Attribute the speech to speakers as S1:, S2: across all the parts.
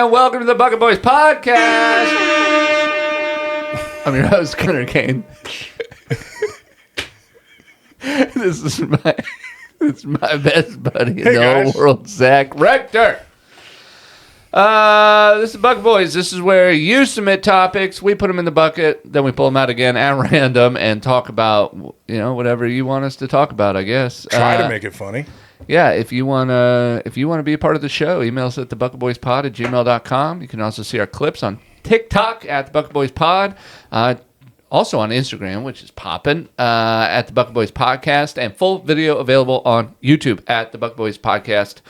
S1: And welcome to the Bucket Boys Podcast. I'm your host, Gunnar Cain. This is my best buddy in the whole world, Zak Rector. This is Bucket Boys. This is where you submit topics, we put them in the bucket, then we pull them out again at random and talk about, whatever you want us to talk about, I guess.
S2: Try to make it funny.
S1: Yeah, if you wanna be a part of the show, email us at thebucketboyspod@gmail.com. You can also see our clips on TikTok at thebucketboyspod. Also on Instagram, which is poppin', at the Bucket Boys Podcast, and full video available on YouTube at the Bucket Boys Podcast.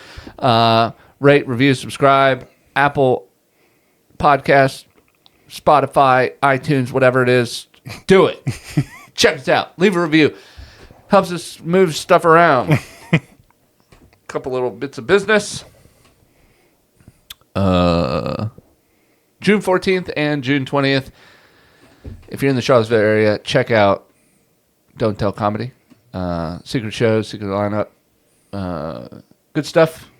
S1: Rate, review, subscribe, Apple Podcasts, Spotify, iTunes, whatever it is. Do it. Check us out. Leave a review. Helps us move stuff around. Couple little bits of business. June 14th and June 20th. If you're in the Charlottesville area, check out Don't Tell Comedy. Secret shows, secret lineup. Good stuff.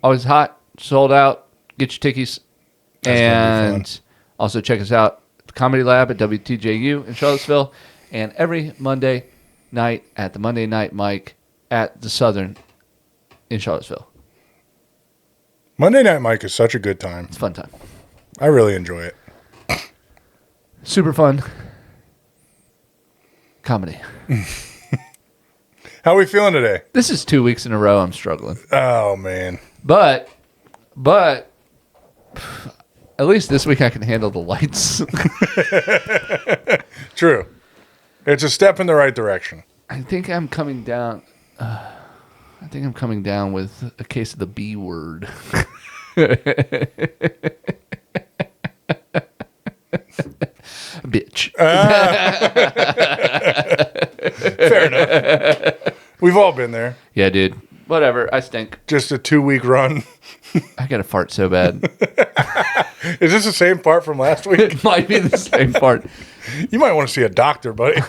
S1: Always hot. Sold out. Get your tickies. And also check us out at the Comedy Lab at WTJU in Charlottesville. And every Monday night at the Monday Night Mike at the Southern in Charlottesville.
S2: Monday Night Mike is such a good time.
S1: It's a fun time.
S2: I really enjoy it.
S1: Super fun comedy.
S2: How are we feeling today?
S1: This is 2 weeks in a row I'm struggling.
S2: Oh, man.
S1: But at least this week I can handle the lights.
S2: True. It's a step in the right direction.
S1: I think I'm coming down. With a case of the B word. Bitch.
S2: Fair enough. We've all been there.
S1: Yeah, dude. Whatever. I stink.
S2: Just a 2-week run.
S1: I got to fart so bad.
S2: Is this the same part from last week?
S1: It might be the same part.
S2: You might want to see a doctor, buddy.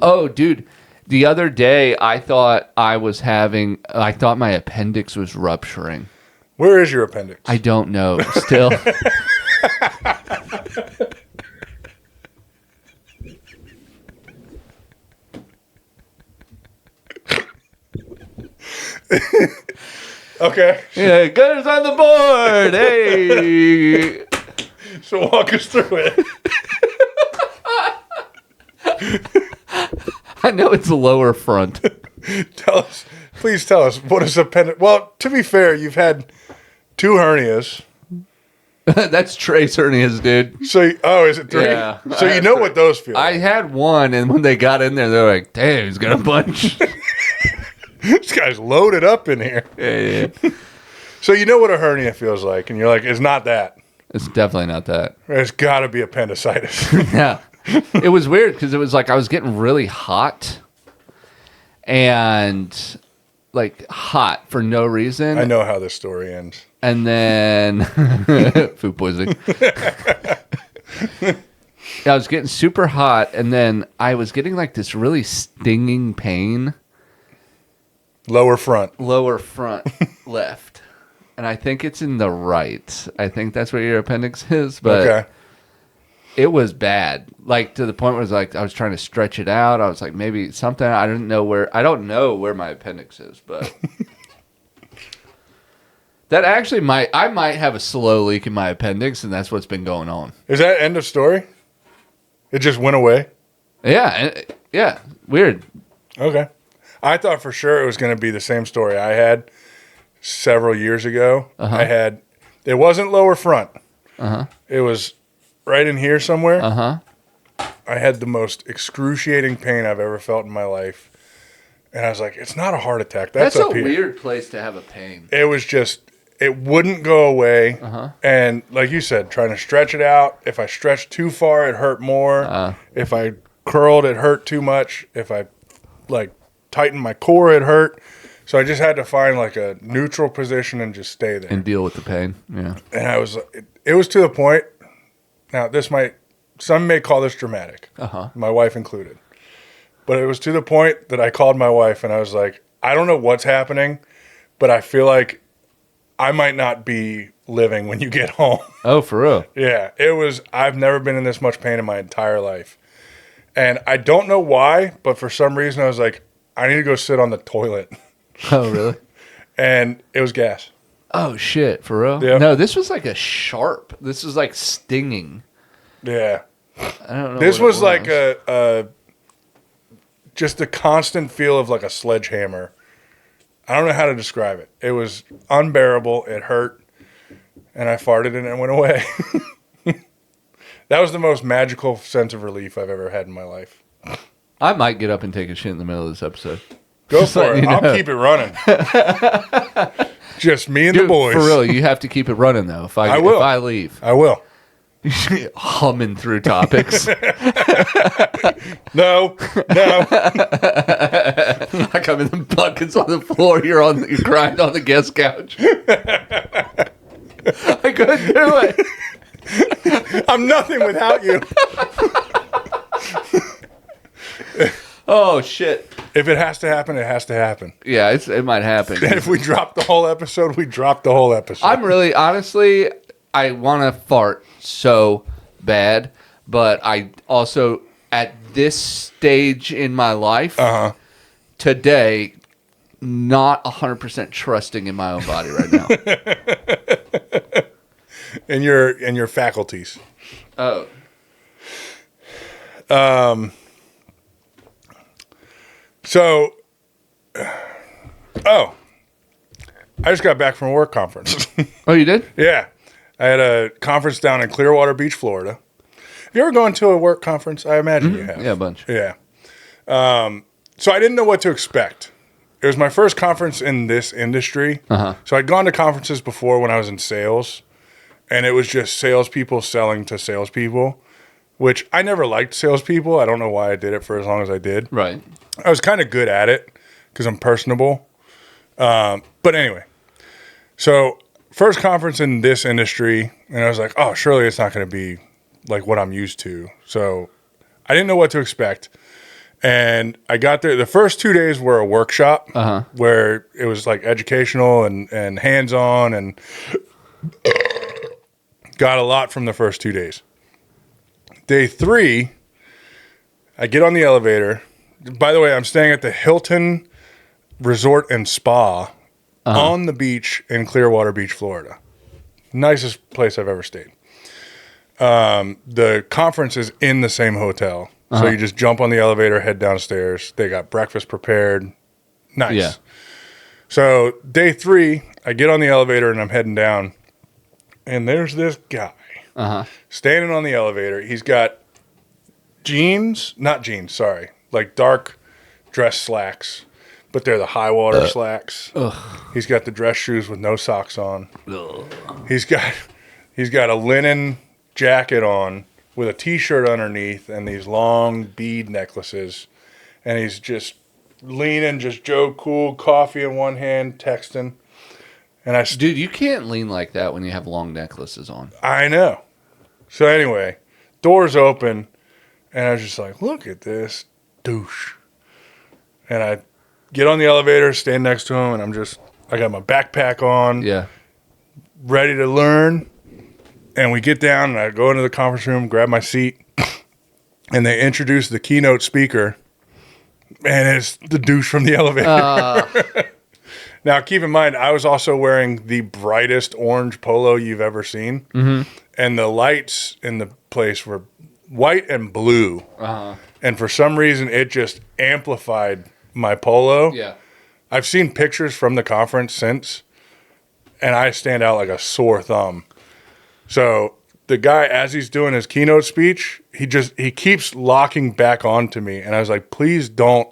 S1: Oh, dude. The other day, I thought my appendix was rupturing.
S2: Where is your appendix?
S1: I don't know. Still.
S2: Okay.
S1: Yeah, Gunner's on the board. Hey.
S2: So walk us through it.
S1: I know it's the lower front.
S2: Please tell us, what is appendix? Well, to be fair, you've had 2 hernias.
S1: That's trace hernias, dude.
S2: So, is it 3?
S1: Yeah.
S2: So you know what those feel like.
S1: I had one, and when they got in there, they were like, damn, he's got a bunch.
S2: This guy's loaded up in here.
S1: Yeah.
S2: So you know what a hernia feels like, and you're like, it's not that.
S1: It's definitely not that.
S2: It's got to be appendicitis.
S1: Yeah. It was weird because it was like I was getting really hot and like hot for no reason.
S2: I know how this story ends.
S1: And then food poisoning. I was getting super hot and then I was getting like this really stinging pain.
S2: Lower front
S1: left. And I think it's in the right. I think that's where your appendix is. But
S2: okay.
S1: It was bad. Like to the point where it was like I was trying to stretch it out. I was like maybe something. I don't know where my appendix is, but that actually I might have a slow leak in my appendix, and that's what's been going on.
S2: Is that end of story? It just went away?
S1: Yeah. Weird.
S2: Okay. I thought for sure it was going to be the same story I had several years ago.
S1: Uh-huh.
S2: It wasn't lower front.
S1: Uh-huh.
S2: It was right in here somewhere.
S1: Uh-huh.
S2: I had the most excruciating pain I've ever felt in my life. And I was like, it's not a heart attack. That's up here.
S1: Weird place to have a pain.
S2: It was just, it wouldn't go away.
S1: Uh-huh.
S2: And like you said, trying to stretch it out. If I stretched too far, it hurt more. If I curled, it hurt too much. If I tightened my core, it hurt. So I just had to find like a neutral position and just stay there.
S1: And deal with the pain. Yeah.
S2: And it was to the point. Now, some may call this dramatic.
S1: Uh-huh.
S2: My wife included. But it was to the point that I called my wife and I was like, I don't know what's happening, but I feel like I might not be living when you get home.
S1: Oh, for real?
S2: Yeah, it was. I've never been in this much pain in my entire life. And I don't know why, but for some reason I was like, I need to go sit on the toilet.
S1: Oh, really?
S2: And it was gas.
S1: Oh, shit. For real?
S2: Yep.
S1: No, this was like a sharp. This was like stinging.
S2: Yeah.
S1: I don't know.
S2: This
S1: what it
S2: was like a just a constant feel of like a sledgehammer. I don't know how to describe it. It was unbearable. It hurt. And I farted and it went away. That was the most magical sense of relief I've ever had in my life.
S1: I might get up and take a shit in the middle of this episode.
S2: Go for it. I'll keep it running. Just me and the boys.
S1: For real, you have to keep it running though. If I
S2: will.
S1: If I leave,
S2: I will.
S1: humming through topics.
S2: No.
S1: I come in the buckets on the floor. You're crying on the guest couch. I couldn't do it.
S2: I'm nothing without you.
S1: Oh shit!
S2: If it has to happen, it has to happen.
S1: Yeah, it might happen.
S2: And if we drop the whole episode, we drop the whole episode.
S1: I'm really, honestly, I want to fart so bad, but I also, at this stage in my life, today, not 100% trusting in my own body right now.
S2: And your faculties.
S1: Oh.
S2: So, I just got back from a work conference.
S1: Oh, you did?
S2: Yeah. I had a conference down in Clearwater Beach, Florida. Have you ever gone to a work conference? I imagine you have.
S1: Yeah, a bunch.
S2: Yeah. So I didn't know what to expect. It was my first conference in this industry. So I'd gone to conferences before when I was in sales, and it was just salespeople selling to salespeople, which I never liked salespeople. I don't know why I did it for as long as I did.
S1: Right.
S2: I was kind of good at it because I'm personable. But anyway, so first conference in this industry, and I was like, oh, surely it's not going to be like what I'm used to. So I didn't know what to expect. And I got there. The first 2 days were a workshop where it was like educational and hands-on, and got a lot from the first 2 days. Day 3, I get on the elevator. By the way, I'm staying at the Hilton Resort and Spa on the beach in Clearwater Beach, Florida. Nicest place I've ever stayed. The conference is in the same hotel. So you just jump on the elevator, head downstairs. They got breakfast prepared. Nice. Yeah. So day 3, I get on the elevator and I'm heading down. And there's this guy standing on the elevator. He's got like dark dress slacks, but they're the high water slacks. He's got the dress shoes with no socks on. He's got a linen jacket on with a t-shirt underneath and these long bead necklaces, and he's just leaning, just Joe Cool, coffee in one hand, texting. And
S1: dude, you can't lean like that when you have long necklaces on.
S2: I know. So anyway, doors open, and I was just like, look at this douche. And I get on the elevator, stand next to him, and I got my backpack on, ready to learn. And we get down, and I go into the conference room, grab my seat, and they introduce the keynote speaker, and it's the douche from the elevator. Now, keep in mind, I was also wearing the brightest orange polo you've ever seen, and the lights in the place were white and blue, and for some reason, it just amplified my polo.
S1: Yeah,
S2: I've seen pictures from the conference since, and I stand out like a sore thumb. So the guy, as he's doing his keynote speech, he keeps locking back onto me, and I was like, please don't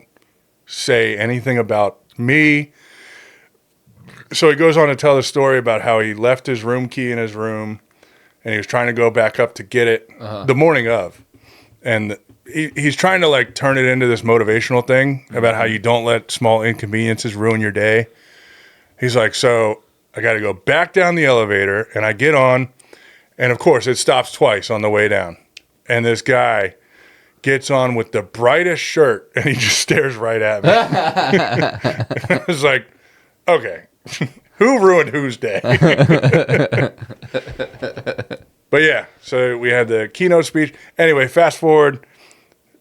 S2: say anything about me. So he goes on to tell the story about how he left his room key in his room, and he was trying to go back up to get it the morning of. And he's trying to like turn it into this motivational thing about how you don't let small inconveniences ruin your day. He's like, so I got to go back down the elevator, and I get on, and of course it stops twice on the way down. And this guy gets on with the brightest shirt, and he just stares right at me. I was like, okay. Who ruined whose day? But yeah, so we had the keynote speech. Anyway, fast forward.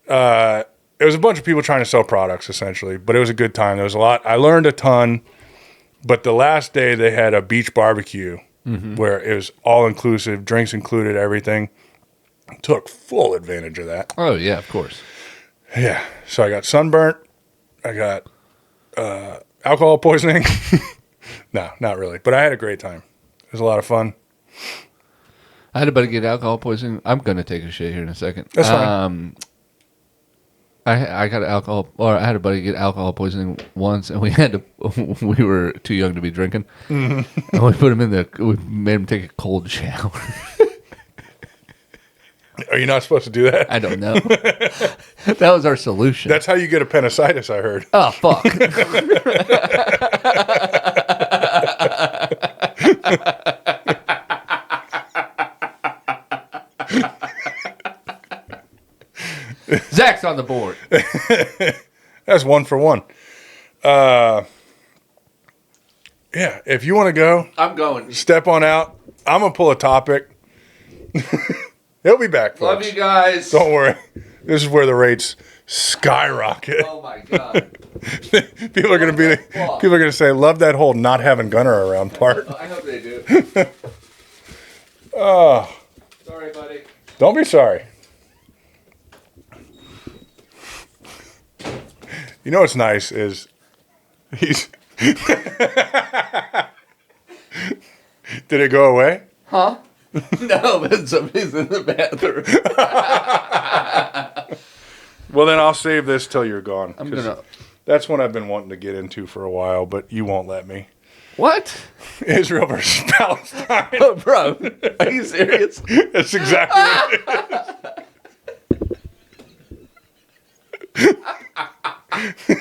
S2: It was a bunch of people trying to sell products, essentially, but it was a good time. There was a lot. I learned a ton, but the last day they had a beach barbecue where it was all-inclusive, drinks included, everything. Took full advantage of that.
S1: Oh, yeah, of course.
S2: Yeah, so I got sunburnt. I got alcohol poisoning. No, not really, but I had a great time. It was a lot of fun.
S1: I had a buddy get alcohol poisoning. I'm going to take a shit here in a second.
S2: That's fine.
S1: I got I had a buddy get alcohol poisoning once, and we were too young to be drinking. Mm-hmm. And we made him take a cold shower.
S2: Are you not supposed to do that?
S1: I don't know. That was our solution.
S2: That's how you get appendicitis, I heard.
S1: Oh, fuck. Zach's on the board.
S2: That's 1 for 1. Yeah, if you want to go,
S1: I'm going.
S2: step on out. I'm going to pull a topic. He'll be back, folks.
S1: Love you guys.
S2: Don't worry. This is where the rates skyrocket.
S1: Oh, my God.
S2: People are going to say, love that whole not having Gunnar around part.
S1: I hope they do.
S2: Oh.
S1: Sorry, buddy.
S2: Don't be sorry. You know what's nice is he's... Did it go away?
S1: Huh? No, but somebody's in the bathroom.
S2: Well, then I'll save this till you're gone.
S1: I'm going to...
S2: That's one I've been wanting to get into for a while, but you won't let me.
S1: What?
S2: Israel versus Palestine.
S1: Oh, bro, are you serious?
S2: That's exactly what it is.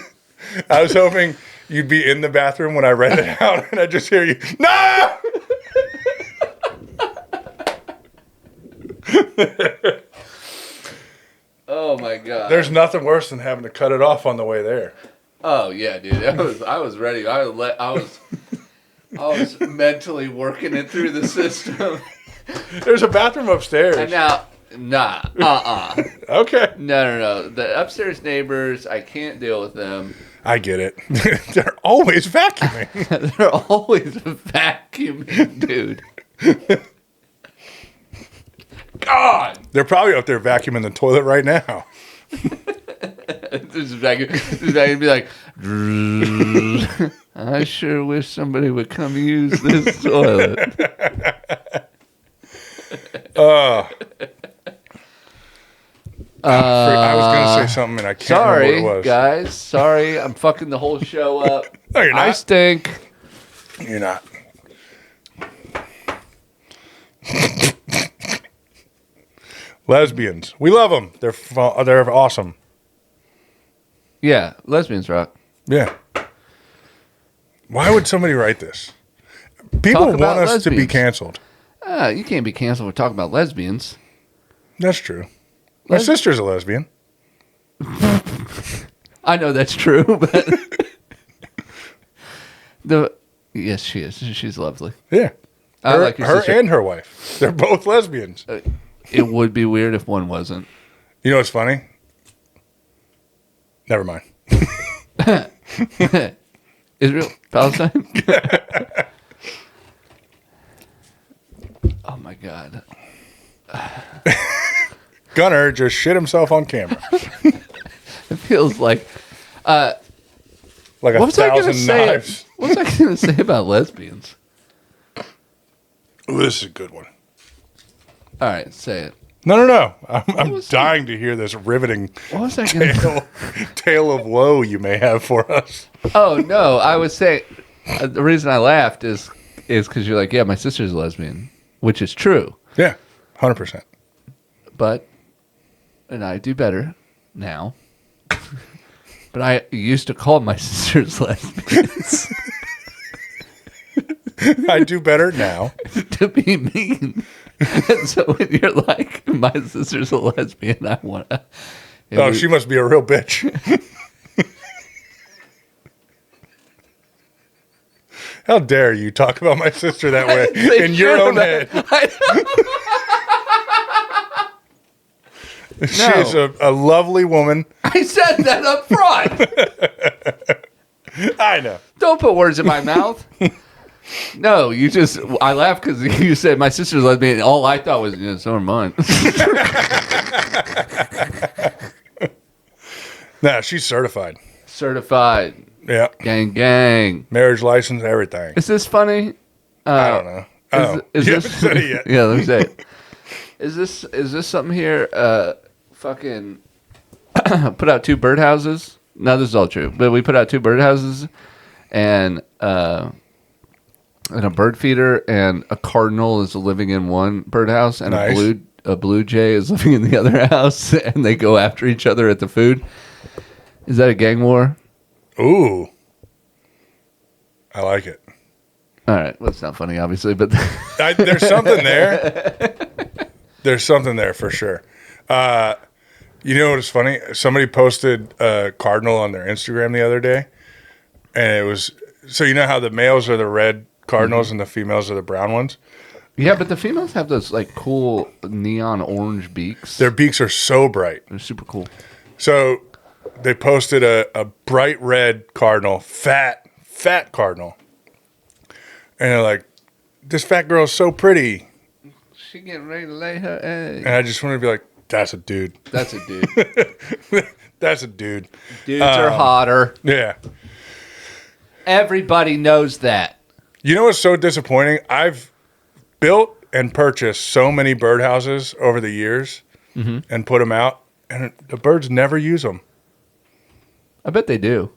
S2: I was hoping you'd be in the bathroom when I read it out, and I just hear you, no!
S1: Oh, my God.
S2: There's nothing worse than having to cut it off on the way there.
S1: Oh, yeah, dude. I was ready. I was mentally working it through the system.
S2: There's a bathroom upstairs.
S1: And now,
S2: Okay.
S1: No. The upstairs neighbors, I can't deal with them.
S2: I get it. They're always vacuuming.
S1: They're always vacuuming, dude. God!
S2: They're probably up there vacuuming the toilet right now.
S1: This vacuum be like, I sure wish somebody would come use this toilet.
S2: I was going to say something and I can't remember what it was.
S1: Guys. Sorry, I'm fucking the whole show up.
S2: No, you're not.
S1: I stink.
S2: You're not. Lesbians. We love them. They're awesome.
S1: Yeah, lesbians rock.
S2: Yeah. Why would somebody write this? People want us to be canceled.
S1: You can't be canceled for talking about lesbians.
S2: That's true. My sister's a lesbian.
S1: I know that's true, but yes, she is. She's lovely.
S2: Yeah.
S1: I like your sister.
S2: And her wife. They're both lesbians.
S1: It would be weird if one wasn't.
S2: You know what's funny? Never mind.
S1: Israel, Palestine. Oh my God.
S2: Gunnar just shit himself on camera.
S1: It feels like
S2: like a 1,000 knives.
S1: What was I going to say about lesbians?
S2: Ooh, this is a good one.
S1: All right, say it.
S2: No. I'm dying to hear this riveting tale of woe you may have for us.
S1: Oh, no. I was saying the reason I laughed is because you're like, yeah, my sister's a lesbian, which is true.
S2: Yeah, 100%.
S1: And I do better now. But I used to call my sisters lesbians.
S2: I do better now.
S1: To be mean. And so when you're like, my sister's a lesbian, I want to.
S2: Oh, she must be a real bitch. How dare you talk about my sister that way in your own head? She is a lovely woman.
S1: I said that up front.
S2: I know.
S1: Don't put words in my mouth. No, I laughed because you said my sister's lesbian. And all I thought was, so are mine.
S2: Nah, she's certified.
S1: Certified.
S2: Yeah.
S1: Gang.
S2: Marriage license, everything.
S1: Is this funny?
S2: I don't know.
S1: Is
S2: You
S1: this,
S2: haven't said it yet.
S1: Yeah, let me say it. Is this something here? Fucking put out 2 birdhouses. No, this is all true. But we put out 2 birdhouses and a bird feeder, and a cardinal is living in one birdhouse, and
S2: nice.
S1: a blue jay is living in the other house, and they go after each other at the food. Is that a gang war?
S2: Ooh. I like it.
S1: All right. Well, it's not funny, obviously, but
S2: There's something there. There's something there for sure. You know what is funny? Somebody posted a cardinal on their Instagram the other day, and it was, so you know how the males are the red cardinals and the females are the brown ones?
S1: yeah, but the females have those like cool neon orange beaks.
S2: Their beaks are so bright.
S1: They're super cool.
S2: So they posted a bright red cardinal, fat cardinal. And they're like, this fat girl is so pretty.
S1: She getting ready to lay her egg.
S2: And I just want to be like, that's a dude.
S1: That's a dude.
S2: That's a dude.
S1: Dudes are hotter.
S2: Yeah.
S1: Everybody knows that.
S2: You know what's so disappointing? I've built and purchased so many birdhouses over the years and put them out, and the birds never use them.
S1: I bet they do.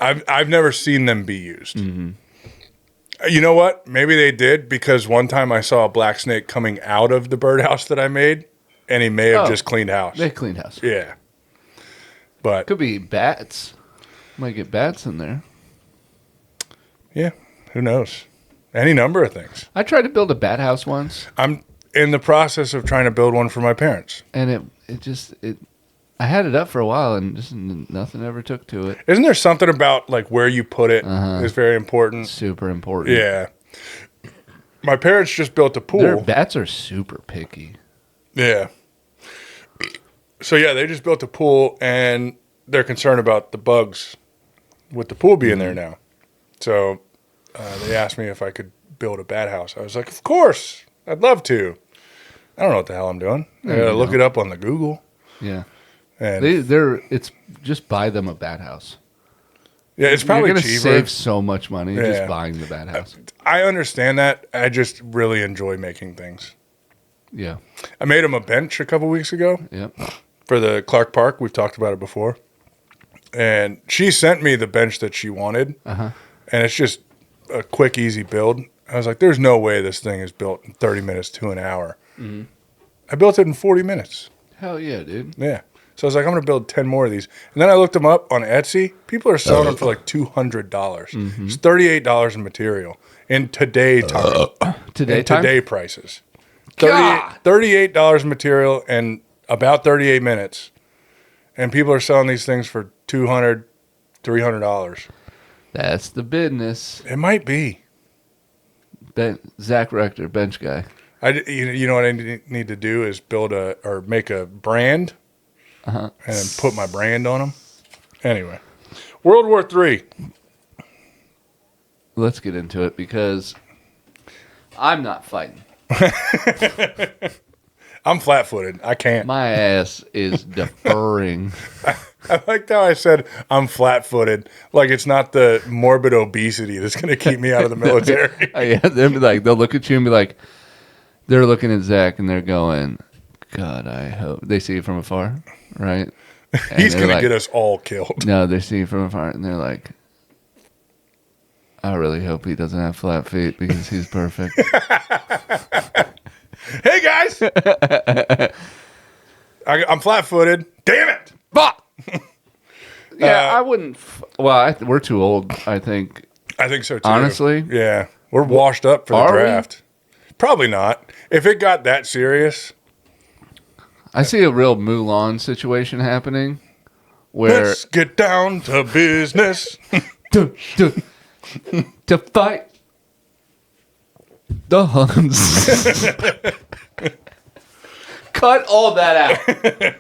S2: I've never seen them be used. You know what? Maybe they did, because one time I saw a black snake coming out of the birdhouse that I made, and he may have just cleaned house.
S1: They cleaned house.
S2: Yeah. But
S1: Could be bats. Might get bats in there.
S2: yeah, who knows? Any number of things.
S1: I tried to build a bat house once,
S2: I'm in the process of trying to build one for my parents.
S1: and I had it up for a while, and just nothing ever took to it.
S2: Isn't there something about like where you put it is very important?
S1: Super important.
S2: Yeah. My parents just built a pool.
S1: Their bats are super picky.
S2: Yeah. So yeah, they just built a pool, and they're concerned about the bugs with the pool being there now. So they asked me if I could build a bat house. I was like, of course, I'd love to. I don't know what the hell I'm doing. I gotta look it up on the Google.
S1: Yeah.
S2: And
S1: It's just buy them a bat house.
S2: yeah, it's probably
S1: You're gonna
S2: cheaper.
S1: save so much money
S2: Yeah.
S1: just buying the bat house.
S2: I understand that. I just really enjoy making things.
S1: Yeah.
S2: I made him a bench a couple weeks ago
S1: Yep.
S2: for the Clark Park. We've talked about it before. And she sent me the bench that she wanted.
S1: Uh-huh.
S2: And it's just a quick, easy build. I was like, there's no way this thing is built in 30 minutes to an hour. I built it in 40 minutes.
S1: Hell yeah, dude.
S2: Yeah. So I was like, I'm going to build 10 more of these. And then I looked them up on Etsy. People are selling them for like $200. It's $38 in material in today time. Today prices. $38 in material and about 38 minutes. And people are selling these things for $200, $300.
S1: That's the business.
S2: It might be.
S1: Zak Rector, bench guy.
S2: You know what I need to do is make a brand and then put my brand on them. Anyway, World War III.
S1: Let's get into it because I'm not fighting.
S2: I'm flat-footed. I can't.
S1: My ass is deferring.
S2: I liked how I said I'm flat-footed. Like it's not the morbid obesity that's going to keep me out of the military.
S1: Yeah, they'll look at you and be like, they're looking at Zach and they're going, God, I hope. They see you from afar, right? And
S2: He's going to
S1: like,
S2: get us all killed.
S1: No, they see you from afar and they're like, I really hope he doesn't have flat feet because he's perfect.
S2: Hey, guys. I'm flat-footed. Damn it.
S1: Fuck! Yeah, I wouldn't. We're too old, I think.
S2: I think so, too.
S1: Honestly?
S2: Yeah. We're washed up for the draft. Probably not. If it got that serious.
S1: I see a real Mulan situation happening where.
S2: Let's get down to business.
S1: to fight the Huns. Cut all that out.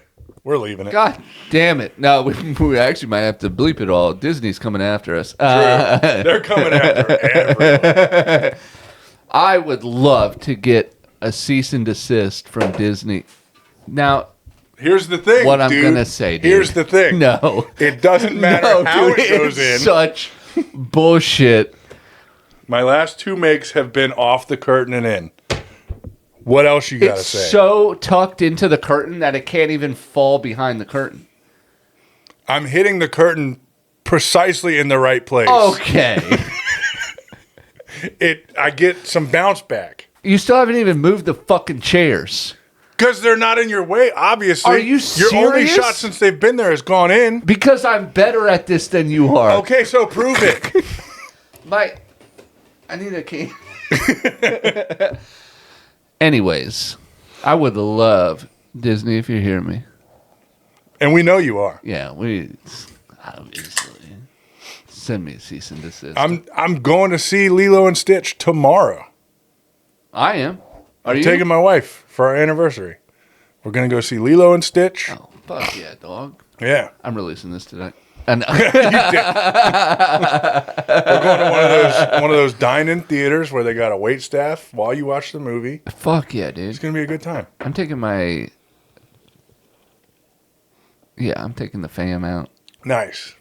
S2: We're leaving it.
S1: God damn it. No, we actually might have to bleep it all. Disney's coming after us.
S2: They're coming after everyone.
S1: I would love to get a cease and desist from Disney. Now,
S2: here's the thing,
S1: what I'm
S2: dude.
S1: going to say, dude.
S2: Here's the thing.
S1: No.
S2: It doesn't matter how
S1: dude,
S2: it goes in.
S1: Such bullshit.
S2: My last 2 makes have been off the curtain and in. What else you got to
S1: It's
S2: say?
S1: so tucked into the curtain that it can't even fall behind the curtain.
S2: I'm hitting the curtain precisely in the right place.
S1: Okay.
S2: I get some bounce back.
S1: You still haven't even moved the fucking chairs.
S2: Because they're not in your way, obviously.
S1: Are you serious?
S2: Your only shot since they've been there has gone in.
S1: Because I'm better at this than you are.
S2: Okay, so prove it.
S1: I need a key. Anyways, I would love Disney if you hear me.
S2: And we know you are.
S1: Yeah, we obviously send me a cease and desist.
S2: I'm going to see Lilo and Stitch tomorrow.
S1: I am. Are
S2: I'm
S1: you
S2: taking my wife for our anniversary. We're going to go see Lilo and Stitch.
S1: Oh, fuck yeah, dog.
S2: Yeah.
S1: I'm releasing this today. And
S2: We're going to one of those dine-in theaters where they got a wait staff while you watch the movie.
S1: fuck yeah, dude.
S2: It's going to be a good time.
S1: I'm taking my... Yeah, I'm taking the fam out.
S2: Nice.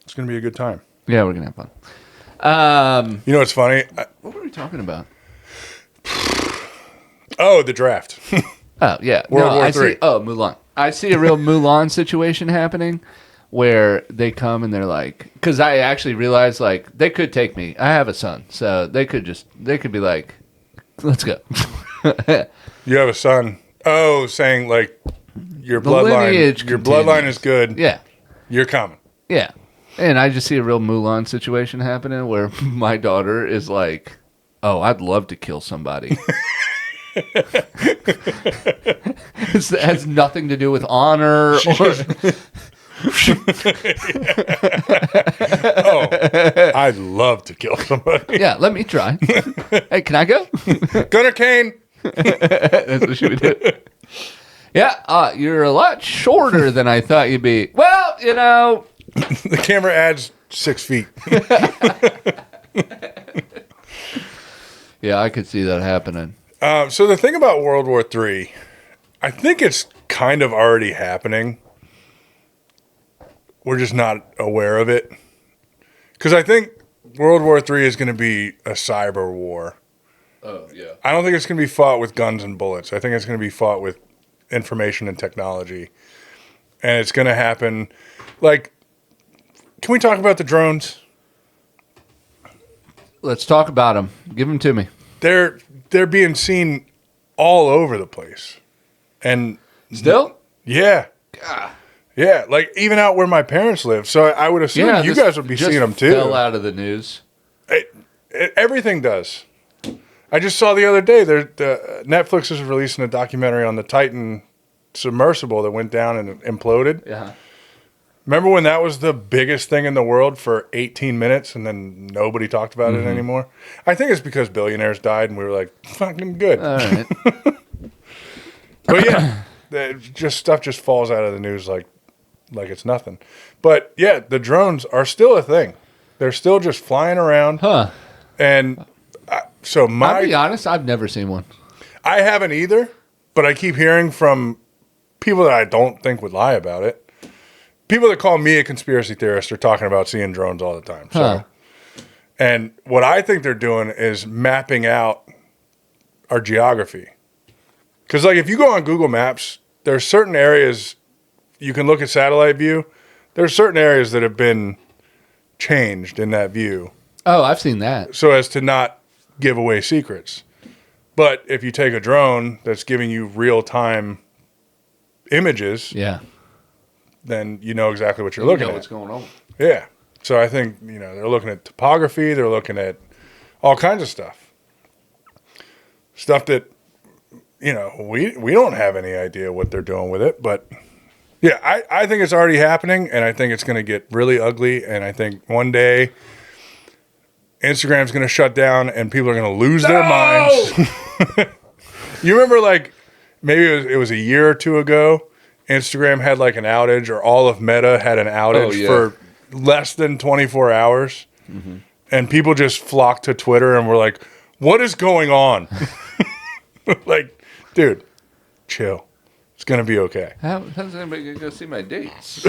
S2: It's going to be a good time.
S1: Yeah, we're going to have fun.
S2: You know what's funny?
S1: What were we talking about?
S2: Oh, the draft.
S1: Oh, yeah.
S2: World War III.
S1: Mulan. I see a real Mulan situation happening where they come and they're like, because I actually realized, like, they could take me. I have a son, so they could be like, let's go.
S2: You have a son. Oh, saying like your
S1: The
S2: bloodline.
S1: lineage
S2: Your
S1: continues.
S2: bloodline is good.
S1: Yeah.
S2: You're coming.
S1: Yeah. And I just see a real Mulan situation happening where my daughter is like, oh, I'd love to kill somebody. It has nothing to do with honor or...
S2: Oh, I'd love to kill somebody.
S1: Yeah, let me try. Hey, can I go?
S2: Gunnar Cain.
S1: That's what she would do. Yeah, you're a lot shorter than I thought you'd be. Well, you know...
S2: The camera adds 6 feet.
S1: Yeah, I could see that happening.
S2: So the thing about World War III, I think it's kind of already happening. We're just not aware of it. Because I think World War III is going to be a cyber war.
S1: Oh, yeah.
S2: I don't think it's going to be fought with guns and bullets. I think it's going to be fought with information and technology. And it's going to happen. Like, can we talk about the drones?
S1: Let's talk about them. Give them to me.
S2: They're being seen all over the place. And
S1: Still?
S2: yeah.
S1: God.
S2: Yeah, like even out where my parents live. So I would assume you guys would be
S1: just
S2: seeing them too.
S1: Fell out of the news.
S2: Everything does. I just saw the other day Netflix is releasing a documentary on the Titan submersible that went down and imploded.
S1: Yeah.
S2: Remember when that was the biggest thing in the world for 18 minutes and then nobody talked about it anymore? I think it's because billionaires died and we were like, fucking good.
S1: All right.
S2: But yeah, stuff just falls out of the news like it's nothing. But yeah, the drones are still a thing. They're still just flying around.
S1: Huh.
S2: And
S1: I'll be honest, I've never seen one.
S2: I haven't either, but I keep hearing from people that I don't think would lie about it. People that call me a conspiracy theorist are talking about seeing drones all the time. So, and what I think they're doing is mapping out our geography. Because like if you go on Google Maps, there's certain areas you can look at satellite view. There's certain areas that have been changed in that view.
S1: Oh, I've seen that.
S2: So as to not give away secrets. But if you take a drone that's giving you real-time images,
S1: Yeah.
S2: then you know exactly what you're looking at.
S1: What's going on.
S2: Yeah. So I think, they're looking at topography. They're looking at all kinds of stuff. Stuff that, we don't have any idea what they're doing with it. But, yeah, I think it's already happening, and I think it's going to get really ugly. And I think one day Instagram's going to shut down and people are going to lose their minds. You remember like maybe it was a year or two ago, Instagram had like an outage or all of Meta had an outage for less than 24 hours. Mm-hmm. And people just flocked to Twitter and were like, what is going on? Like, dude, chill. It's going to be okay.
S1: How's anybody going to go see my dates?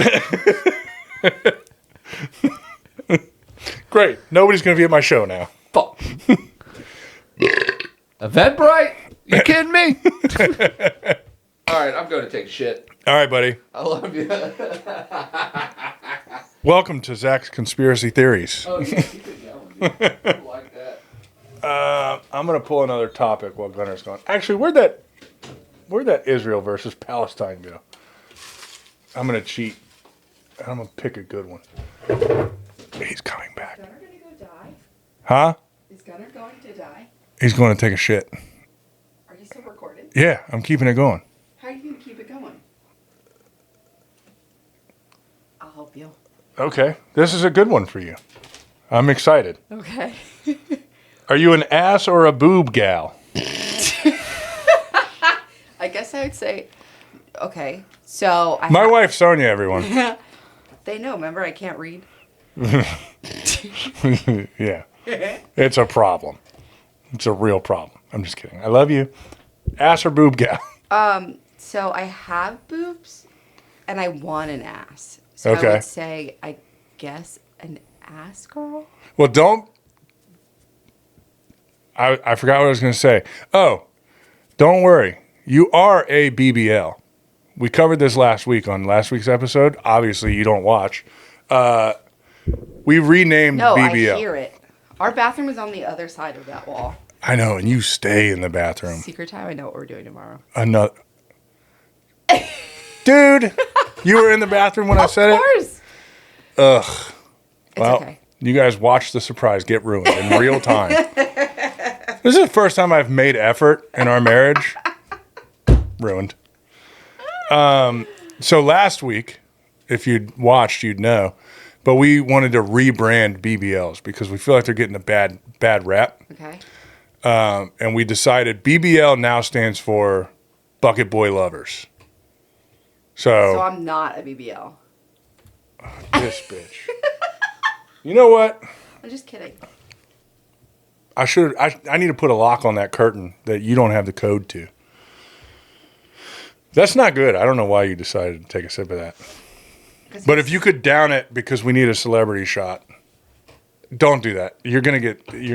S2: Great. Nobody's going to be at my show now.
S1: Fuck. Eventbrite? You kidding me? All right, I'm going to take shit.
S2: All right, buddy.
S1: I love you.
S2: Welcome to Zach's Conspiracy Theories.
S1: Oh, yeah, keep it going, dude. I like that.
S2: I'm going to pull another topic while Gunnar's gone. Actually, where'd that Israel versus Palestine go? I'm going to cheat. I'm going to pick a good one. He's coming back.
S3: Is Gunnar going to go die?
S2: Huh?
S3: Is Gunnar going to die?
S2: He's going to take a shit.
S3: Are you still recording?
S2: Yeah, I'm keeping it going.
S3: How are you going to keep it going? I'll help you.
S2: Okay. This is a good one for you. I'm excited.
S3: Okay.
S2: Are you an ass or a boob gal?
S3: I guess I would say, okay. So
S2: My wife, Sonia, everyone.
S3: They know, remember, I can't read.
S2: Yeah. It's a problem. It's a real problem. I'm just kidding. I love you. Ass or boob gal?
S3: So I have boobs and I want an ass. So
S2: Okay.
S3: I would say, I guess, an ass girl?
S2: Well, don't. I forgot what I was going to say. Oh, don't worry. You are a BBL. We covered this last week on last week's episode. Obviously, you don't watch. We renamed
S3: No,
S2: BBL.
S3: I hear it. Our bathroom is on the other side of that wall.
S2: I know, and you stay in the bathroom.
S3: Secret time, I know what we're doing tomorrow.
S2: Another. Dude, you were in the bathroom when I said
S3: Of course.
S2: Ugh.
S3: It's
S2: Well,
S3: okay.
S2: you guys watched the surprise get ruined in real time. This is the first time I've made effort in our marriage. Ruined. So last week, if you'd watched, you'd know. But we wanted to rebrand BBLs because we feel like they're getting a bad rap.
S3: Okay.
S2: And we decided BBL now stands for Bucket Boy Lovers.
S3: So
S2: So
S3: I'm not a BBL.
S2: this bitch. You know what?
S3: I'm just kidding.
S2: I need to put a lock on that curtain that you don't have the code to. That's not good. I don't know why you decided to take a sip of that. But if you could down it because we need a celebrity shot, don't do that. You're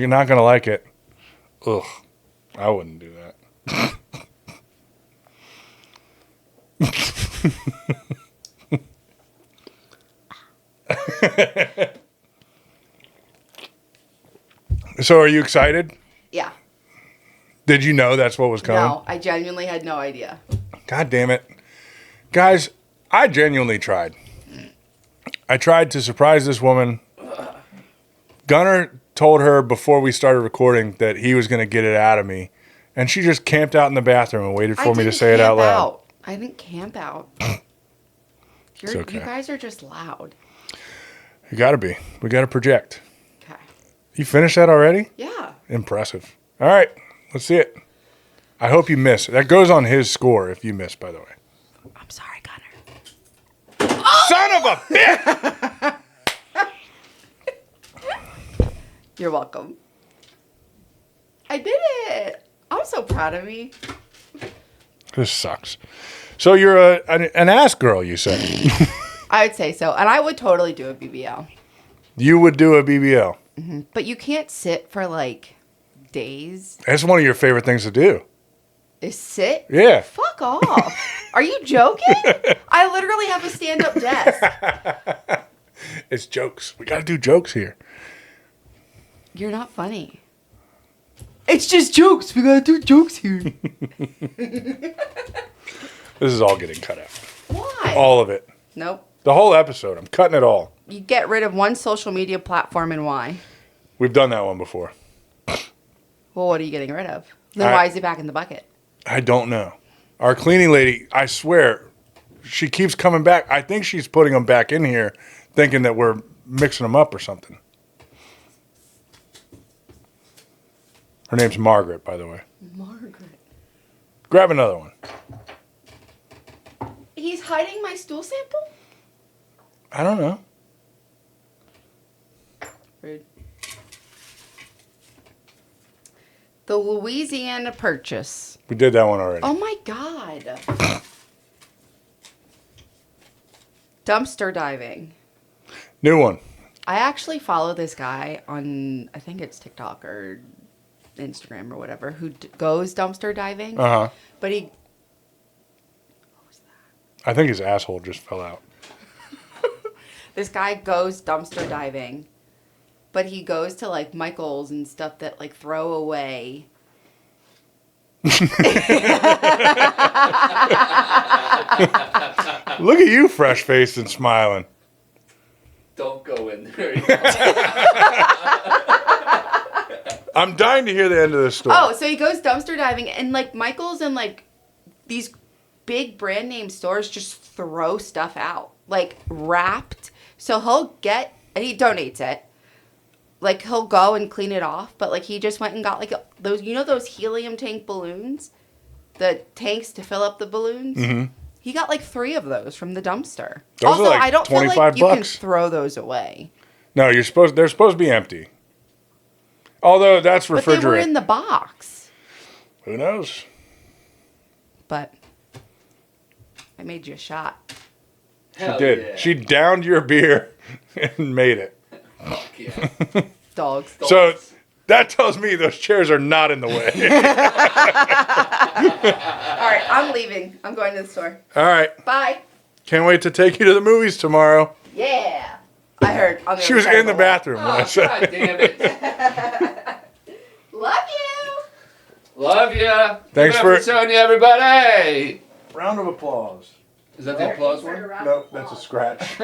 S2: not gonna like it. Ugh. I wouldn't do that. So are you excited?
S3: Yeah.
S2: Did you know that's what was coming?
S3: No, I genuinely had no idea.
S2: God damn it. Guys, I genuinely tried. I tried to surprise this woman. Gunnar told her before we started recording that he was going to get it out of me. And she just camped out in the bathroom and waited for me to say it out loud.
S3: I didn't camp out.
S2: It's okay.
S3: You guys are just loud.
S2: You got to be. We got to project.
S3: Okay.
S2: You finished that already?
S3: Yeah.
S2: Impressive. All right. Let's see it. I hope you miss. That goes on his score if you miss, by the way.
S3: I'm sorry, Gunnar.
S2: Son of a bitch!
S3: You're welcome. I did it. I'm so proud of me.
S2: This sucks. So you're an ass girl, you said.
S3: I would say so. And I would totally do a BBL.
S2: You would do a BBL.
S3: But you can't sit for like days.
S2: That's one of your favorite things to do.
S3: Is sit?
S2: Yeah.
S3: Fuck off. Are you joking? I literally have a stand-up desk.
S2: It's jokes. We got to do jokes here.
S3: You're not funny. It's just jokes. We gotta do jokes here.
S2: This is all getting cut out.
S3: Why?
S2: All of it.
S3: Nope.
S2: The whole episode. I'm cutting it all.
S3: You get rid of one social media platform and why?
S2: We've done that one before.
S3: Well, what are you getting rid of? Then
S2: I-
S3: why is it back in the bucket?
S2: I don't know. Our cleaning lady, I swear, she keeps coming back. I think she's putting them back in here thinking that we're mixing them up or something. Her name's Margaret, by the way.
S3: Margaret.
S2: Grab another one.
S3: He's hiding my stool sample?
S2: I don't know.
S3: Rude. The Louisiana Purchase.
S2: We did that one already.
S3: Oh my god. Dumpster diving.
S2: New one.
S3: I actually follow this guy on, I think it's TikTok or Instagram or whatever, who goes dumpster diving.
S2: Uh-huh.
S3: But he... What was that?
S2: I think his asshole just fell out.
S3: This guy goes dumpster diving, but he goes to like Michael's and stuff that like throw away.
S2: Look at you, fresh-faced and smiling.
S1: Don't go in there.
S2: I'm dying to hear the end of this story.
S3: Oh, so he goes dumpster diving and like Michael's and like these big brand name stores just throw stuff out, like wrapped. So he'll get, and he donates it. Like he'll go and clean it off, but like he just went and got like those, you know, those helium tank balloons, the tanks to fill up the balloons.
S2: Mm-hmm.
S3: He got like 3 of those from the dumpster.
S2: Those
S3: Also,
S2: are like
S3: I don't feel like
S2: $25.
S3: you can throw those away.
S2: No, they're supposed to be empty. Although that's refrigerant.
S3: But they were in the box.
S2: Who knows?
S3: But I made you a shot.
S2: She did. Yeah. She downed your beer and made it.
S1: Fuck yeah.
S3: Dogs.
S2: So that tells me those chairs are not in the way.
S3: All right, I'm leaving. I'm going to the store.
S2: All right.
S3: Bye.
S2: Can't wait to take you to the movies tomorrow.
S3: Yeah. I heard. On the
S2: She
S3: other
S2: was
S3: side
S2: in
S3: of
S2: the
S3: wall.
S2: bathroom when I
S1: Oh,
S2: said
S1: God damn it.
S3: Love you.
S1: Love ya.
S2: Thanks
S1: Give it up
S2: for-
S1: Sonia, everybody.
S2: Round of applause.
S1: Is that the applause one?
S2: Nope, that's a scratch.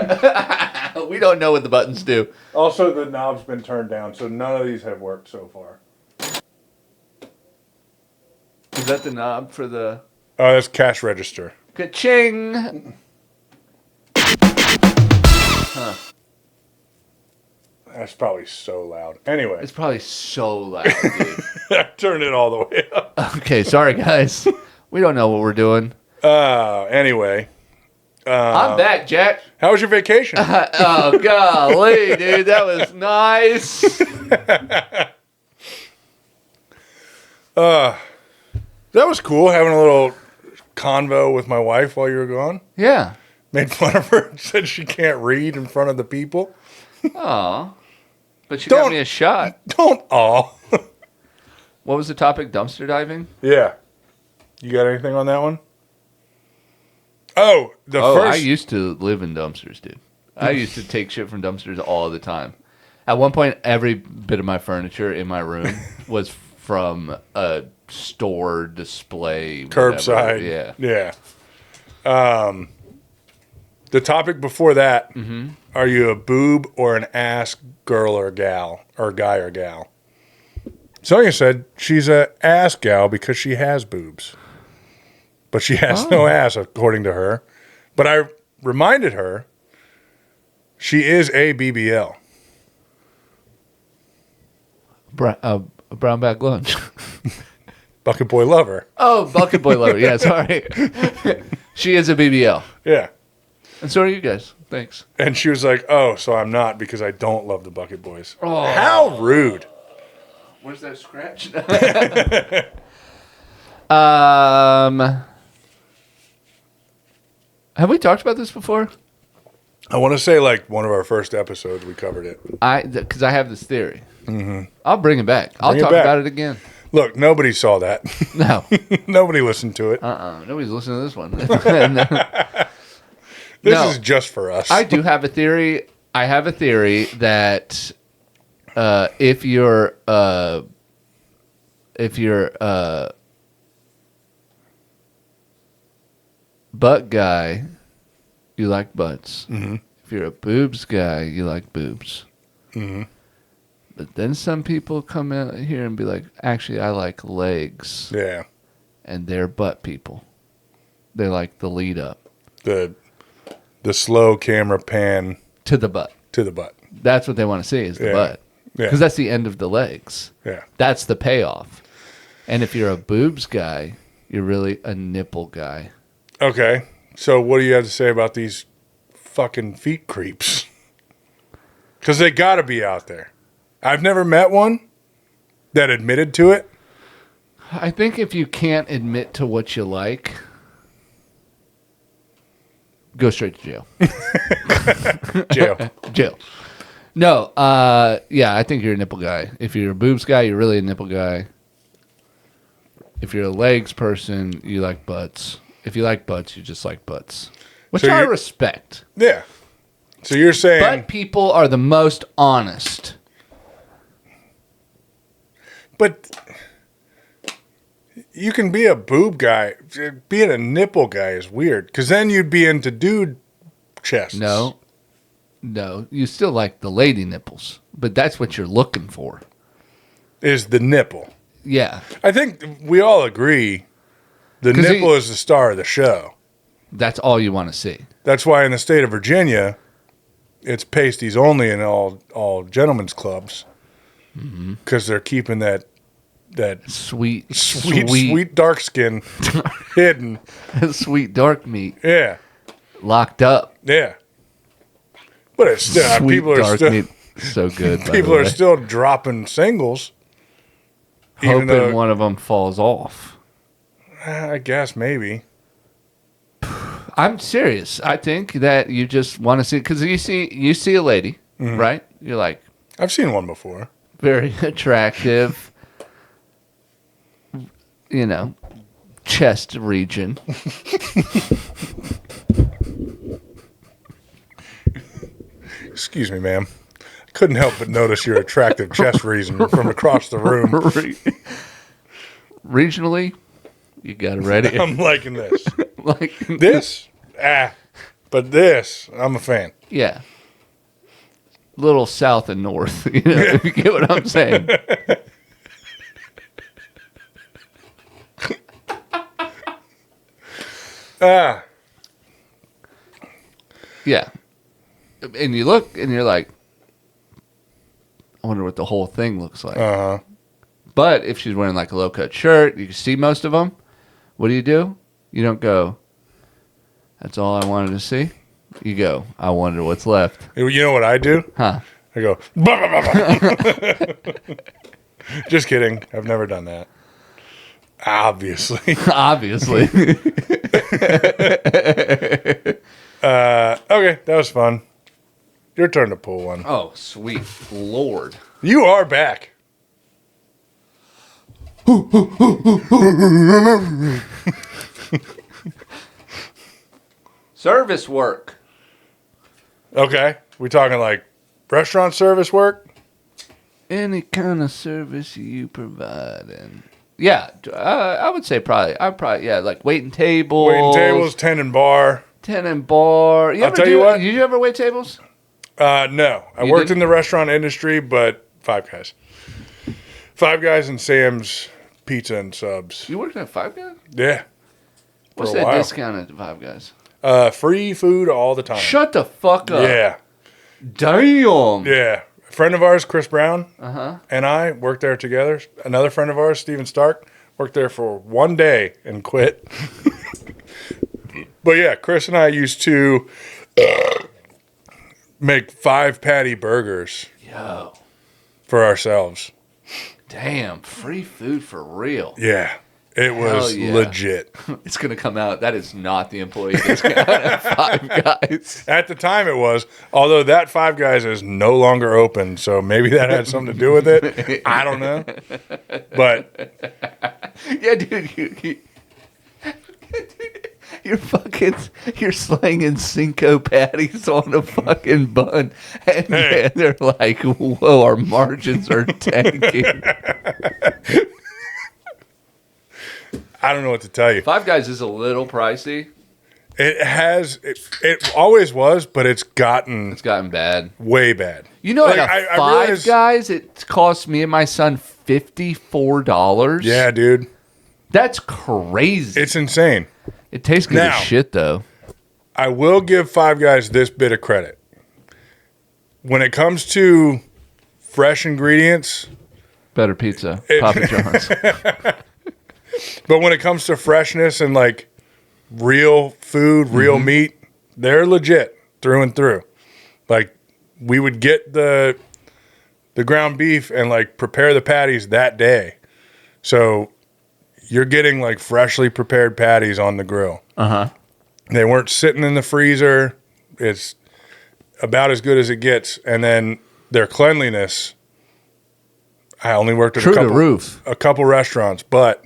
S1: We don't know what the buttons do.
S2: Also, the knob's been turned down, so none of these have worked so far.
S1: Is that the knob for the...
S2: Oh, that's cash register.
S1: Ka-ching! Huh.
S2: That's probably so loud. Anyway,
S1: It's probably so loud, dude.
S2: I turned it all the way up.
S1: Okay, sorry, guys. We don't know what we're doing.
S2: Anyway.
S1: I'm back, Jack.
S2: How was your vacation?
S1: Oh, golly, dude. That was nice.
S2: That was cool, having a little convo with my wife while you were gone.
S1: Yeah.
S2: Made fun of her, said she can't read in front of the people.
S1: Aw. But she got
S2: Don't-
S1: me a shot.
S2: Don't all.
S1: What was the topic? Dumpster diving?
S2: Yeah. You got anything on that one? Oh,
S1: I
S2: first.
S1: used to live in dumpsters, dude. I used to take shit from dumpsters all the time. At one point, every bit of my furniture in my room was from a store display. whatever.
S2: Curbside.
S1: Yeah.
S2: Yeah. The topic before that, are you a boob or an ass girl or gal, or guy or gal? Sonia said she's a ass gal because she has boobs. But she has no ass, according to her. But I reminded her she is a BBL.
S1: Brown bag lunch.
S2: Bucket boy lover.
S1: Oh, bucket boy lover. Yeah, sorry. She is a BBL.
S2: Yeah.
S1: And so are you guys. Thanks.
S2: And she was like, oh, so I'm not because I don't love the bucket boys.
S1: Oh.
S2: How rude.
S1: Where's that scratch? Have we talked about this before?
S2: I want to say like one of our first episodes we covered it.
S1: Because I have this theory. Mm-hmm. I'll bring it back. I'll
S2: Bring it
S1: talk
S2: back.
S1: about it again.
S2: Look, nobody saw that.
S1: No.
S2: Nobody listened to it.
S1: Nobody's listening to this one.
S2: This
S1: No.
S2: is just for us.
S1: I do have a theory. I have a theory that if you're butt guy, you like butts.
S2: Mm-hmm.
S1: If you're a boobs guy, you like boobs.
S2: Mm-hmm.
S1: But then some people come out here and be like, actually, I like legs.
S2: Yeah.
S1: And they're butt people. They like the lead up
S2: The slow camera pan
S1: to the butt.
S2: to the butt.
S1: That's what they want to see is the
S2: Yeah.
S1: butt.
S2: Yeah.
S1: Because that's the end of the legs.
S2: Yeah.
S1: That's the payoff. And if you're a boobs guy, you're really a nipple guy.
S2: Okay. So what do you have to say about these fucking feet creeps? Because they got to be out there. I've never met one that admitted to it.
S1: I think if you can't admit to what you like, go straight to jail.
S2: Jail.
S1: Jail. No, yeah, I think you're a nipple guy. If you're a boobs guy, you're really a nipple guy. If you're a legs person, you like butts. If you like butts, you just like butts. Which
S2: So
S1: I
S2: you're-
S1: respect.
S2: Yeah. So you're saying...
S1: Butt people are the most honest.
S2: But you can be a boob guy. Being a nipple guy is weird. Because then you'd be into dude chests.
S1: No, you still like the lady nipples, but that's what you're looking for.
S2: Is the nipple.
S1: Yeah,
S2: I think we all agree the
S1: 'Cause
S2: nipple is the star of the show.
S1: that's all you want to see.
S2: That's why in the state of Virginia, it's pasties only in all gentlemen's clubs. Because they're keeping that
S1: Sweet
S2: dark skin hidden.
S1: sweet dark meat
S2: Yeah.
S1: locked up.
S2: Yeah. But it's still,
S1: Sweet
S2: people are
S1: dark
S2: still,
S1: meat, so good. by the
S2: people are
S1: way.
S2: still dropping singles. Even
S1: hoping
S2: though,
S1: one of them falls off.
S2: I guess maybe.
S1: I'm serious. I think that you just want to see, because you see a lady, right? You're like,
S2: I've seen one before.
S1: very attractive, chest region.
S2: Excuse me, ma'am. I couldn't help but notice your attractive chest region from across the room.
S1: Regionally, you got it ready.
S2: I'm liking this.
S1: Like
S2: This? But this, I'm a fan.
S1: yeah, little south and north. If you get what I'm saying. Yeah, and you look and you're like, I wonder what the whole thing looks like.
S2: Uh-huh.
S1: But if she's wearing like a low cut shirt, you can see most of them. What do? You don't go, that's all I wanted to see. You go, I wonder what's left.
S2: You know what I do?
S1: Huh.
S2: I go, bah, bah, bah. Just kidding. I've never done that. Obviously.
S1: Obviously.
S2: Okay, that was fun. Your turn to pull one.
S1: Oh, sweet Lord.
S2: You are back.
S1: Service work.
S2: Okay. We talking like restaurant service work?
S1: Any kind of service you provide. And yeah, I would say probably, yeah, like waiting tables.
S2: Waiting tables, tending bar.
S1: Tenant bar.
S2: I'll tell you what.
S1: Did you ever wait tables?
S2: No. I
S1: You
S2: worked
S1: didn't?
S2: in the restaurant industry, but Five Guys. Five Guys and Sam's Pizza and Subs.
S1: You worked at Five Guys?
S2: Yeah.
S1: What's
S2: For a
S1: that
S2: while.
S1: discount at Five Guys?
S2: Free food all the time.
S1: Shut the fuck up.
S2: Yeah.
S1: Damn.
S2: Yeah. A friend of ours, Chris Brown,
S1: Uh-huh.
S2: and I worked there together. Another friend of ours, Steven Stark, worked there for one day and quit. But yeah, Chris and I used to make 5 patty burgers
S1: Yo.
S2: for ourselves.
S1: Damn. Free food for real.
S2: Yeah. It was
S1: yeah.
S2: legit.
S1: It's going to come out. That is not the employee discount at Five Guys.
S2: At the time it was, although that Five Guys is no longer open, so maybe that had something to do with it. I don't know. But
S1: Yeah, dude. You're slanging Cinco patties on a fucking bun. And
S2: Hey.
S1: they're like, whoa, our margins are tanking.
S2: I don't know what to tell you.
S1: Five Guys is a little pricey.
S2: It always was, but it's gotten
S1: It's gotten bad.
S2: way bad.
S1: You know,
S2: Like,
S1: at
S2: I
S1: Five
S2: realize-
S1: Guys, it cost me and my son $54.
S2: Yeah, dude.
S1: That's crazy.
S2: It's insane.
S1: It tastes good
S2: Now-
S1: as shit, though.
S2: I will give Five Guys this bit of credit. When it comes to fresh ingredients,
S1: Better pizza, Papa John's.
S2: but when it comes to freshness and like real food, real meat, they're legit through and through. Like we would get the ground beef and like prepare the patties that day. So you're getting like freshly prepared patties on the grill. They weren't sitting in the freezer. It's about as good as it gets. And then their cleanliness, I only worked at a couple restaurants, but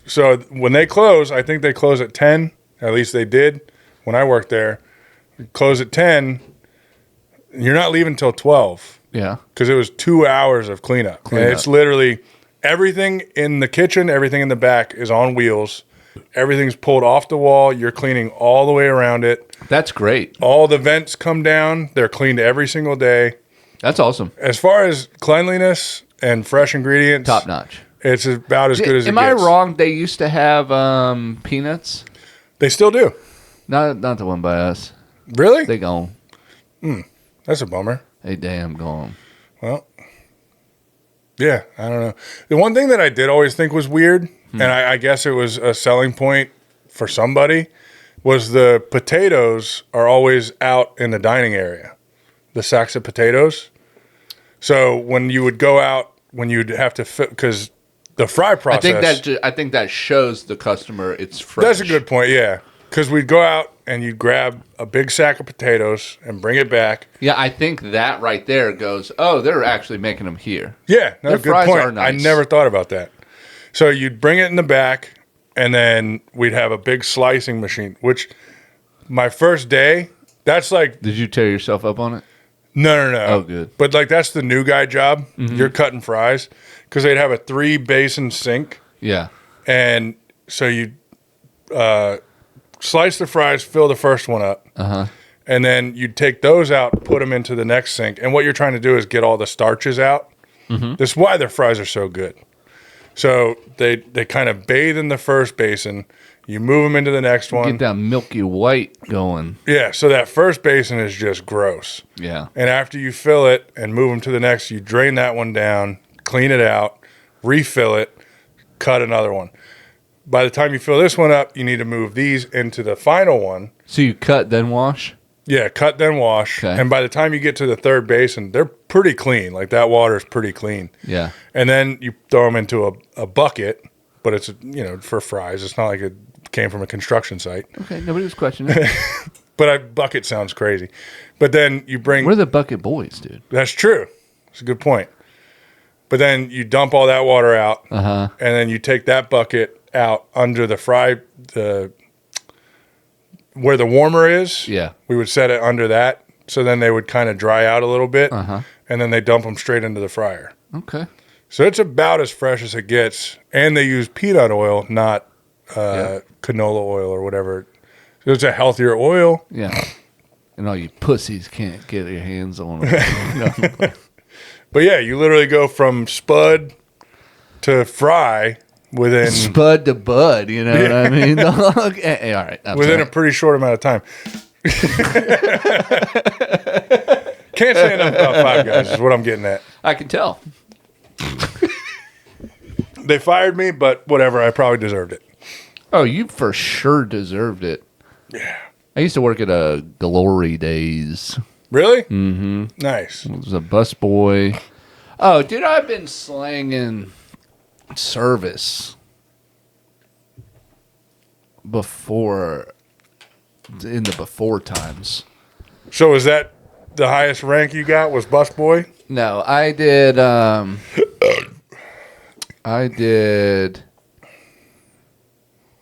S2: so when they close, I think they close at 10. At least they did when I worked there. Close at 10. You're not leaving till 12.
S1: Yeah.
S2: Because it was 2 hours of cleanup. And it's literally everything in the kitchen, everything in the back is on wheels. Everything's pulled off the wall. You're cleaning all the way around it.
S1: That's great.
S2: All the vents come down. They're cleaned every single day.
S1: That's awesome.
S2: As far as cleanliness and fresh ingredients,
S1: Top notch.
S2: It's about as good as it gets.
S1: Am I wrong? They used to have peanuts.
S2: They still do.
S1: Not the one by us.
S2: Really?
S1: They gone.
S2: That's a bummer.
S1: They damn gone.
S2: Well, yeah, I don't know. The one thing that I did always think was weird, and I guess it was a selling point for somebody, was the potatoes are always out in the dining area, the sacks of potatoes. So when you would go out, when you'd have to fit, because the fry process.
S1: I think that shows the customer it's fresh.
S2: That's a good point, yeah. Because we'd go out and you'd grab a big sack of potatoes and bring it back.
S1: Yeah, I think that right there goes, oh, they're actually making them here.
S2: Yeah, no,
S1: Their
S2: good
S1: fries
S2: point.
S1: are nice.
S2: I never thought about that. So you'd bring it in the back, and then we'd have a big slicing machine, which my first day, that's like...
S1: Did you tear yourself up on it?
S2: No.
S1: Oh, good.
S2: But like that's the new guy job. You're cutting fries. Because they'd have a 3-basin sink.
S1: Yeah.
S2: And so you slice the fries, fill the first one up. And then you'd take those out, put them into the next sink. And what you're trying to do is get all the starches out. This is why their fries are so good. So they kind of bathe in the first basin. You move them into the next one.
S1: Get that milky white going.
S2: Yeah, so that first basin is just gross.
S1: Yeah.
S2: And after you fill it and move them to the next, you drain that one down, clean it out, refill it, cut another one. By the time you fill this one up, you need to move these into the final one.
S1: So you cut, then wash?
S2: Yeah, cut, then wash.
S1: Okay.
S2: And by the time you get to the third basin, they're pretty clean. Like that water is pretty clean.
S1: Yeah.
S2: And then you throw them into a bucket, but it's, for fries. It's not like it came from a construction site.
S1: Okay, nobody was questioning it.
S2: But a bucket sounds crazy. But then you bring...
S1: We're the bucket boys, dude.
S2: That's true. That's a good point. But then you dump all that water out, and then you take that bucket out under the fry, where the warmer is.
S1: Yeah.
S2: We would set it under that, so then they would kind of dry out a little bit, and then they dump them straight into the fryer.
S1: Okay.
S2: So it's about as fresh as it gets, and they use peanut oil, not canola oil or whatever. So it's a healthier oil.
S1: Yeah. And all you pussies can't get your hands on them.
S2: But yeah, you literally go from spud to fry within...
S1: Spud to bud, you know what I mean? Okay, all right.
S2: Within a pretty short amount of time. Can't say enough about Five Guys is what I'm getting at.
S1: I can tell.
S2: They fired me, but whatever. I probably deserved it.
S1: Oh, you for sure deserved it.
S2: Yeah.
S1: I used to work at a Glory Days.
S2: Really? Mm-hmm. Nice.
S1: I was a busboy. Oh, dude, I've been slanging service before, in the before times.
S2: So is that the highest rank you got was busboy?
S1: No, I did, I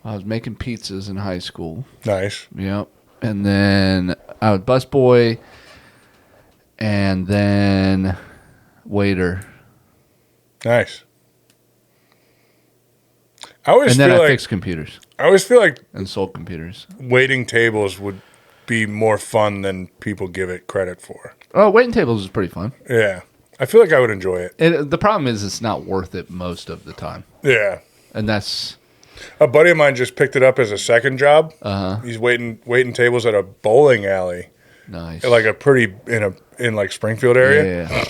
S1: was making pizzas in high school.
S2: Nice.
S1: Yep. And then I was busboy and then waiter.
S2: Nice. I
S1: fixed computers.
S2: I always feel like
S1: and sold computers.
S2: waiting tables would be more fun than people give it credit for.
S1: Oh, waiting tables is pretty fun.
S2: Yeah. I feel like I would enjoy it.
S1: The problem is it's not worth it most of the time.
S2: Yeah.
S1: And that's...
S2: A buddy of mine just picked it up as a second job.
S1: Uh-huh.
S2: He's waiting tables at a bowling alley.
S1: Nice.
S2: like a pretty in like Springfield area.
S1: Yeah.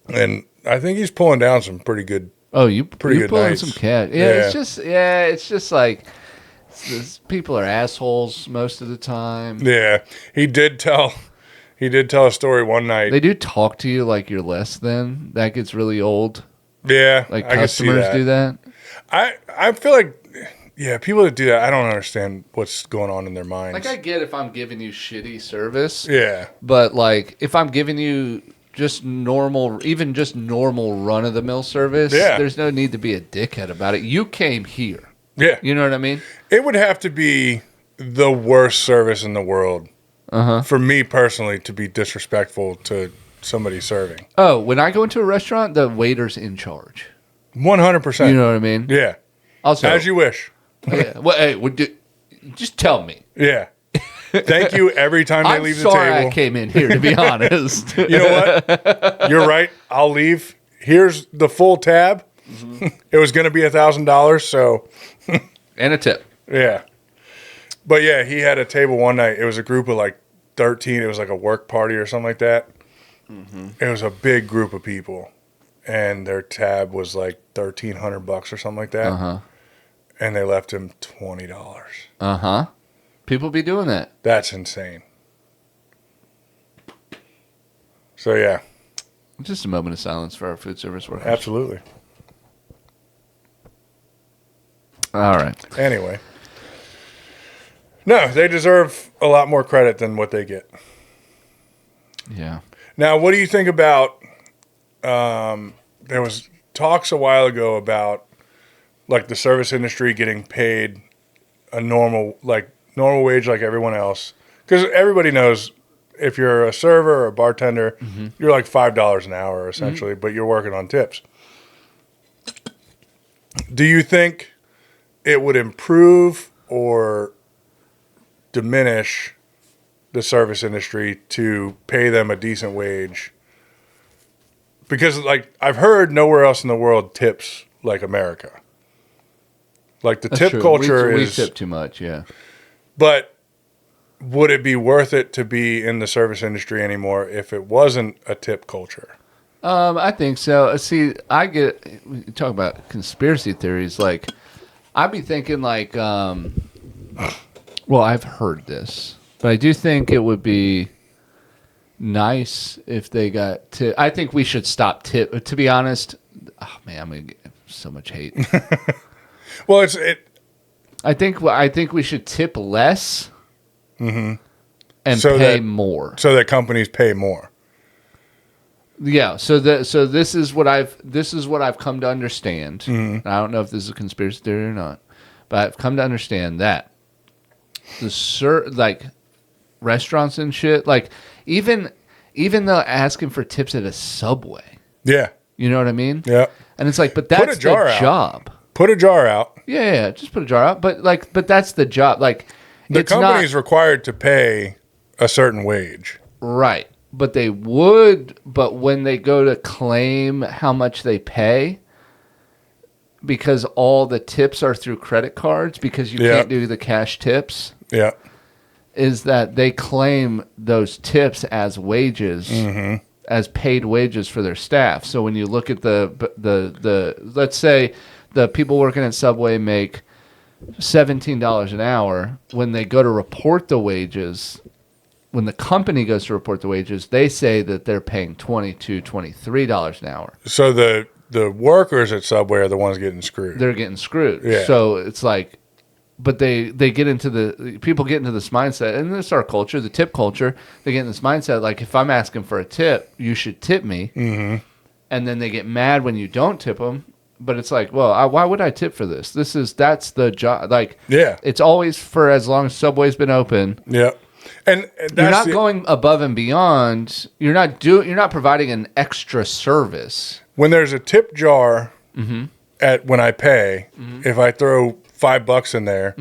S2: And I think he's pulling down some pretty good.
S1: Oh, you
S2: Pretty good
S1: pulling
S2: nights.
S1: some cash. Yeah, it's just like people are assholes most of the time.
S2: Yeah, he did tell a story one night.
S1: They do talk to you like you're less than. That gets really old.
S2: Yeah,
S1: Like
S2: I can see
S1: customers
S2: that.
S1: do that.
S2: I feel like, yeah, people that do that, I don't understand what's going on in their minds.
S1: Like I get if I'm giving you shitty service.
S2: Yeah.
S1: But like if I'm giving you just normal, even just normal run of the mill service, there's no need to be a dickhead about it. You came here.
S2: Yeah.
S1: You know what I mean?
S2: It would have to be the worst service in the world for me personally to be disrespectful to somebody serving.
S1: Oh, when I go into a restaurant, the waiter's in charge.
S2: 100%.
S1: You know what I mean?
S2: Yeah.
S1: Also,
S2: As you wish.
S1: yeah. Well, hey, just tell me.
S2: Yeah. Thank you every time they
S1: I'm
S2: leave the
S1: sorry
S2: table.
S1: I came in here, to be honest.
S2: You know what? You're right. I'll leave. Here's the full tab. It was going to be $1,000, so
S1: And a tip.
S2: yeah. But yeah, he had a table one night. It was a group of like 13. It was like a work party or something like that. It was a big group of people, and their tab was like $1,300 or something like that. And they left him $20.
S1: People be doing that.
S2: That's insane. So yeah,
S1: Just a moment of silence for our food service workers.
S2: absolutely.
S1: All right.
S2: Anyway, no, they deserve a lot more credit than what they get.
S1: Yeah.
S2: Now, what do you think about? There was talks a while ago about like the service industry getting paid a normal wage like everyone else, because everybody knows if you're a server or a bartender, you're like $5 an hour essentially, but you're working on tips. Do you think it would improve or diminish the service industry to pay them a decent wage? Because like I've heard nowhere else in the world tips like America. Like the
S1: That's
S2: tip
S1: true.
S2: culture
S1: we
S2: is,
S1: tip too much, yeah.
S2: but would it be worth it to be in the service industry anymore if it wasn't a tip culture?
S1: I think so. See, we talk about conspiracy theories. Like, I'd be thinking like, well, I've heard this, but I do think it would be nice if they got tip. I think we should stop tip. To be honest, oh man, I'm gonna get so much hate.
S2: Well,
S1: I think we should tip less and
S2: So
S1: pay
S2: that-
S1: more.
S2: so that companies pay more.
S1: Yeah, so this is what I've come to understand. I don't know if this is a conspiracy theory or not, but I've come to understand that like restaurants and shit, like even though asking for tips at a Subway,
S2: Yeah.
S1: you know what I mean?
S2: Yeah.
S1: And it's like, but that's
S2: jar
S1: the
S2: out.
S1: job.
S2: Put a jar out.
S1: Yeah, just put a jar out. But that's the job. Like
S2: The
S1: it's
S2: company's
S1: not
S2: required to pay a certain wage.
S1: right. But they would. But when they go to claim how much they pay, because all the tips are through credit cards, because you
S2: Yeah.
S1: can't do the cash tips,
S2: Yeah.
S1: is that they claim those tips as wages, as paid wages for their staff. So when you look at the let's say the people working at Subway make $17 an hour, when they go to report the wages, when the company goes to report the wages, they say that they're paying $22, $23 an hour.
S2: So the workers at Subway are the ones getting screwed.
S1: They're getting screwed.
S2: Yeah.
S1: So it's like, but they get into people get into this mindset, and this is our culture, the tip culture. They get in this mindset like, if I'm asking for a tip, you should tip me. And then they get mad when you don't tip them. But it's like, well, why would I tip for this? That's the job. Like,
S2: Yeah.
S1: it's always for as long as Subway's been open.
S2: Yeah. And that's
S1: You're not going above and beyond. You're not providing an extra service.
S2: when there's a tip jar at when I pay, if I throw $5 in there,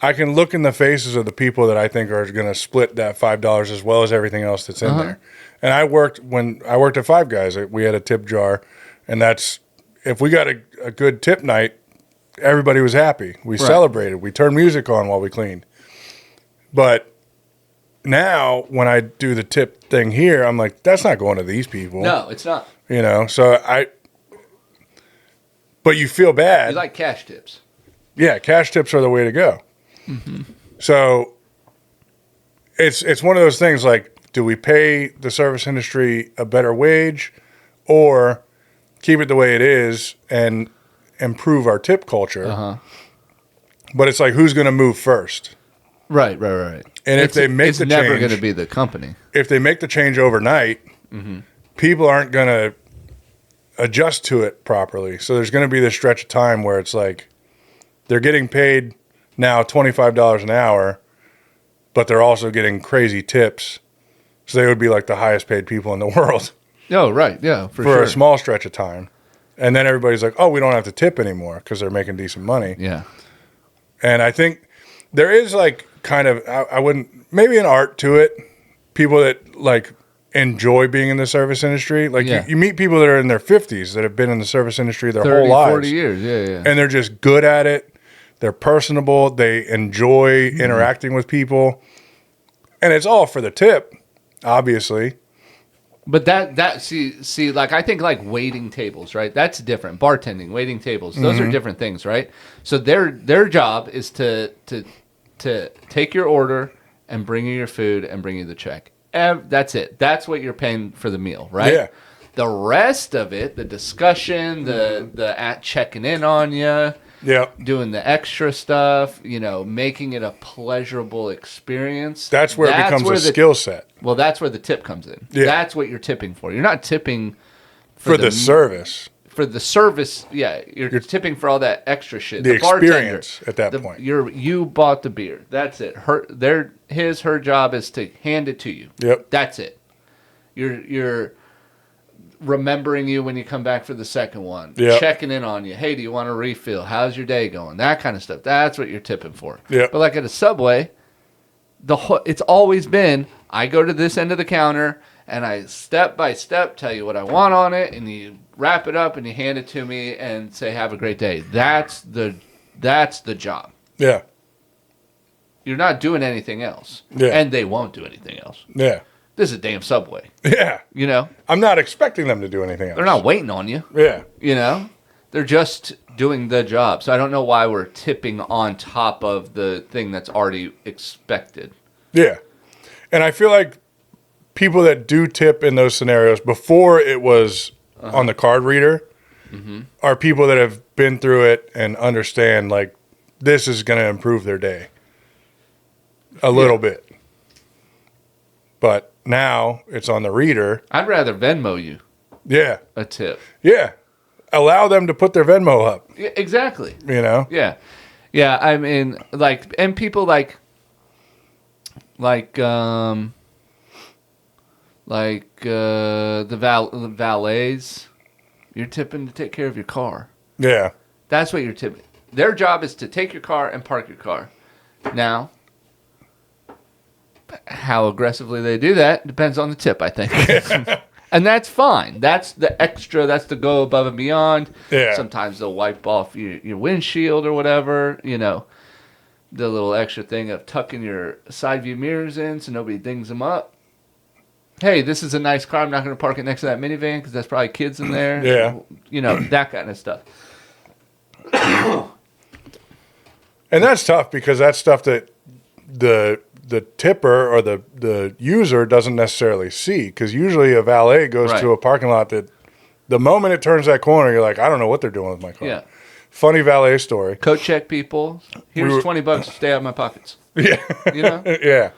S2: I can look in the faces of the people that I think are going to split that $5 as well as everything else that's in there. And when I worked at Five Guys, we had a tip jar, and that's if we got a good tip night, everybody was happy. We celebrated. We turned music on while we cleaned. But now when I do the tip thing here, I'm like, that's not going to these people.
S1: No, it's not.
S2: You know, but you feel bad.
S1: You like cash tips.
S2: Yeah, cash tips are the way to go. Mm-hmm. So it's one of those things like, do we pay the service industry a better wage or keep it the way it is and improve our tip culture?
S1: Uh-huh.
S2: But it's like, who's going to move first?
S1: Right.
S2: And if they make the change,
S1: it's never going to be the company.
S2: If they make the change overnight, people aren't going to adjust to it properly. So there's going to be this stretch of time where it's like they're getting paid now $25 an hour, but they're also getting crazy tips. So they would be like the highest paid people in the world.
S1: Oh, right. Yeah, for
S2: for
S1: sure.
S2: a small stretch of time. And then everybody's like, oh, we don't have to tip anymore because they're making decent money.
S1: Yeah.
S2: And I think there is like kind of, I wouldn't, maybe an art to it. People that like enjoy being in the service industry. Like you meet people that are in their 50s that have been in the service industry their
S1: 30,
S2: whole lives.
S1: 40 years, yeah.
S2: And they're just good at it. They're personable. They enjoy interacting with people. And it's all for the tip, obviously.
S1: But see, like I think like waiting tables, right? That's different. Bartending, waiting tables, those are different things, right? So their job is to take your order and bring you your food and bring you the check. That's it. That's what you're paying for the meal, right?
S2: Yeah.
S1: The rest of it, the discussion, the at checking in on you, doing the extra stuff, making it a pleasurable experience.
S2: That's where it becomes a skill set.
S1: Well, that's where the tip comes in.
S2: Yeah.
S1: That's what you're tipping for. You're not tipping
S2: for the service.
S1: For the service, yeah, you're tipping for all that extra shit.
S2: The experience at that point.
S1: You bought the beer. That's it. Her job is to hand it to you.
S2: Yep.
S1: That's it. You're remembering you when you come back for the second one.
S2: Yep.
S1: Checking in on you. Hey, do you want a refill? How's your day going? That kind of stuff. That's what you're tipping for.
S2: Yep.
S1: But like at a Subway, it's always been, I go to this end of the counter and I step by step tell you what I want on it, and you wrap it up and you hand it to me and say, have a great day. That's the job.
S2: Yeah.
S1: You're not doing anything else.
S2: Yeah.
S1: And they won't do anything else.
S2: Yeah.
S1: This is a damn Subway.
S2: Yeah. I'm not expecting them to do anything else.
S1: They're not waiting on you.
S2: Yeah.
S1: They're just doing the job. So I don't know why we're tipping on top of the thing that's already expected.
S2: Yeah. And I feel like people that do tip in those scenarios before it was on the card reader are people that have been through it and understand like this is going to improve their day a little bit. But now it's on the reader.
S1: I'd rather Venmo you a tip.
S2: Yeah. Allow them to put their Venmo up.
S1: Yeah, exactly.
S2: Yeah.
S1: Yeah, I mean, like, and people like the valets, you're tipping to take care of your car.
S2: Yeah.
S1: That's what you're tipping. Their job is to take your car and park your car. Now, how aggressively they do that depends on the tip, I think. And that's fine. That's the extra. That's the go above and beyond.
S2: Yeah.
S1: Sometimes they'll wipe off your windshield or whatever. The little extra thing of tucking your side view mirrors in so nobody dings them up. Hey, this is a nice car. I'm not going to park it next to that minivan because there's probably kids in there.
S2: Yeah.
S1: That kind of stuff.
S2: And that's tough because that's stuff that the tipper or the user doesn't necessarily see, because usually a valet goes to a parking lot that the moment it turns that corner, you're like, I don't know what they're doing with my car.
S1: Yeah.
S2: Funny valet story.
S1: Coat check people. Here's $20 to stay out of my pockets.
S2: Yeah. Yeah.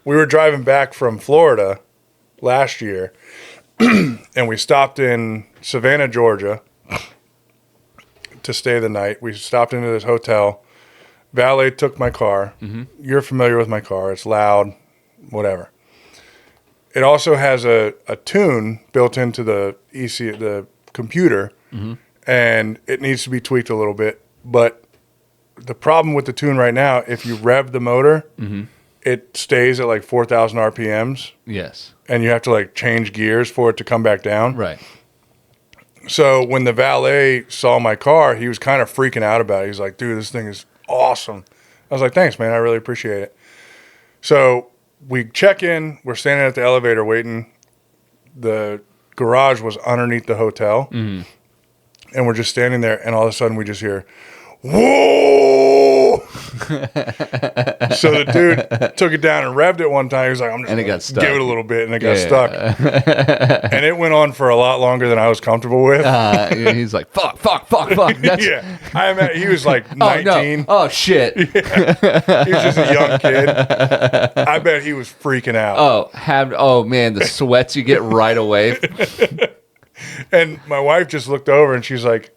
S2: We were driving back from Florida last year, and we stopped in Savannah, Georgia to stay the night. We stopped into this hotel. Valet took my car. You're familiar with my car. It's loud, whatever. It also has a tune built into the the computer, and it needs to be tweaked a little bit. But the problem with the tune right now, if you rev the motor, it stays at like 4,000 RPMs.
S1: Yes.
S2: And you have to like change gears for it to come back down.
S1: Right.
S2: So when the valet saw my car, he was kind of freaking out about it. He's like, dude, this thing is awesome. I was like, thanks, man. I really appreciate it. So we check in. We're standing at the elevator waiting. The garage was underneath the hotel. Mm-hmm. And we're just standing there, and all of a sudden we just hear, whoa! So the dude took it down and revved it one time. He was like, I'm just going to give it a little bit, and it got stuck. And it went on for a lot longer than I was comfortable with.
S1: He's like, fuck. That's...
S2: Yeah. He was like 19.
S1: Oh, shit.
S2: Yeah. He was just a young kid. I bet he was freaking out.
S1: Oh, man, the sweats you get right away.
S2: And my wife just looked over, and she's like,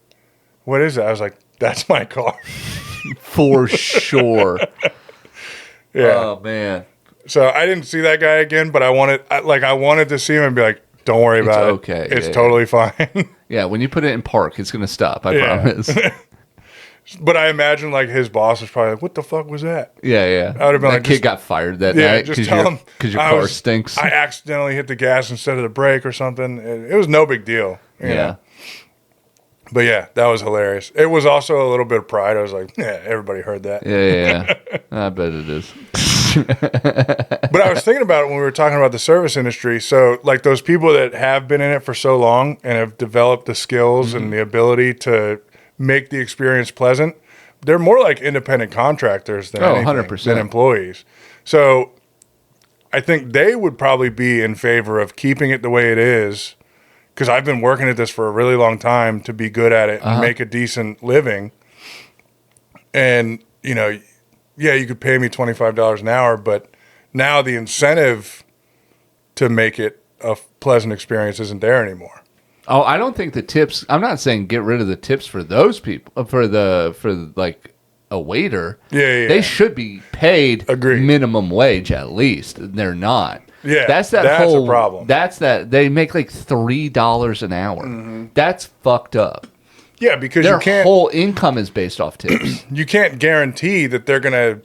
S2: what is that? I was like, that's my car.
S1: For sure.
S2: Yeah.
S1: Oh, man.
S2: So I didn't see that guy again, but I wanted to see him and be like, don't worry about it.
S1: Okay.
S2: It's totally fine.
S1: Yeah, when you put it in park, it's going to stop. I promise.
S2: But I imagine like his boss was probably like, what the fuck was that?
S1: Yeah.
S2: I would have been
S1: that kid got fired that night
S2: just tell him
S1: because your car stinks.
S2: I accidentally hit the gas instead of the brake or something. It was no big deal. You know? But yeah, that was hilarious. It was also a little bit of pride. I was like, yeah, everybody heard that.
S1: Yeah. I bet it is.
S2: But I was thinking about it when we were talking about the service industry. So like those people that have been in it for so long and have developed the skills and the ability to make the experience pleasant, they're more like independent contractors than anything,
S1: 100%.
S2: than employees. So I think they would probably be in favor of keeping it the way it is, because I've been working at this for a really long time to be good at it and make a decent living. And, you know, yeah, you could pay me $25 an hour, but now the incentive to make it a pleasant experience isn't there anymore.
S1: Oh, I don't think the tips. I'm not saying get rid of the tips for those people. For like a waiter.
S2: Yeah.
S1: They should be paid
S2: Agreed.
S1: minimum wage at least. They're not.
S2: Yeah,
S1: that's
S2: a problem.
S1: That's that they make like $3 an hour. Mm-hmm. That's fucked up.
S2: Yeah, because
S1: their whole income is based off tips.
S2: You can't guarantee that they're gonna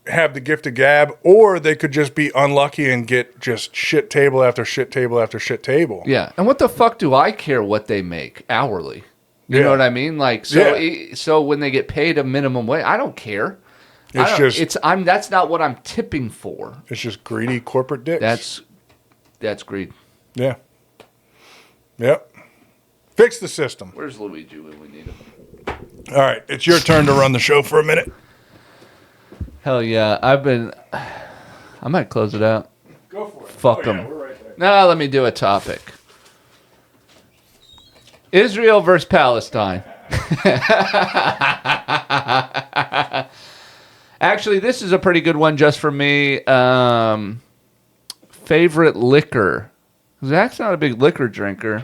S2: have the gift of gab, or they could just be unlucky and get just shit table after shit table after shit table.
S1: Yeah, and what the fuck do I care what they make hourly? You know what I mean? Like, so when they get paid a minimum wage, I don't care. That's not what I'm tipping for.
S2: It's just greedy corporate dicks.
S1: That's greed.
S2: Yeah. Yep. Fix the system.
S1: Where's Luigi when we need him?
S2: All right, it's your turn to run the show for a minute.
S1: Hell yeah, I might close it out.
S2: Go for it.
S1: Fuck them.
S2: Yeah, we're right there.
S1: Now let me do a topic. Israel versus Palestine. Actually, this is a pretty good one just for me. Favorite liquor. Zach's not a big liquor drinker.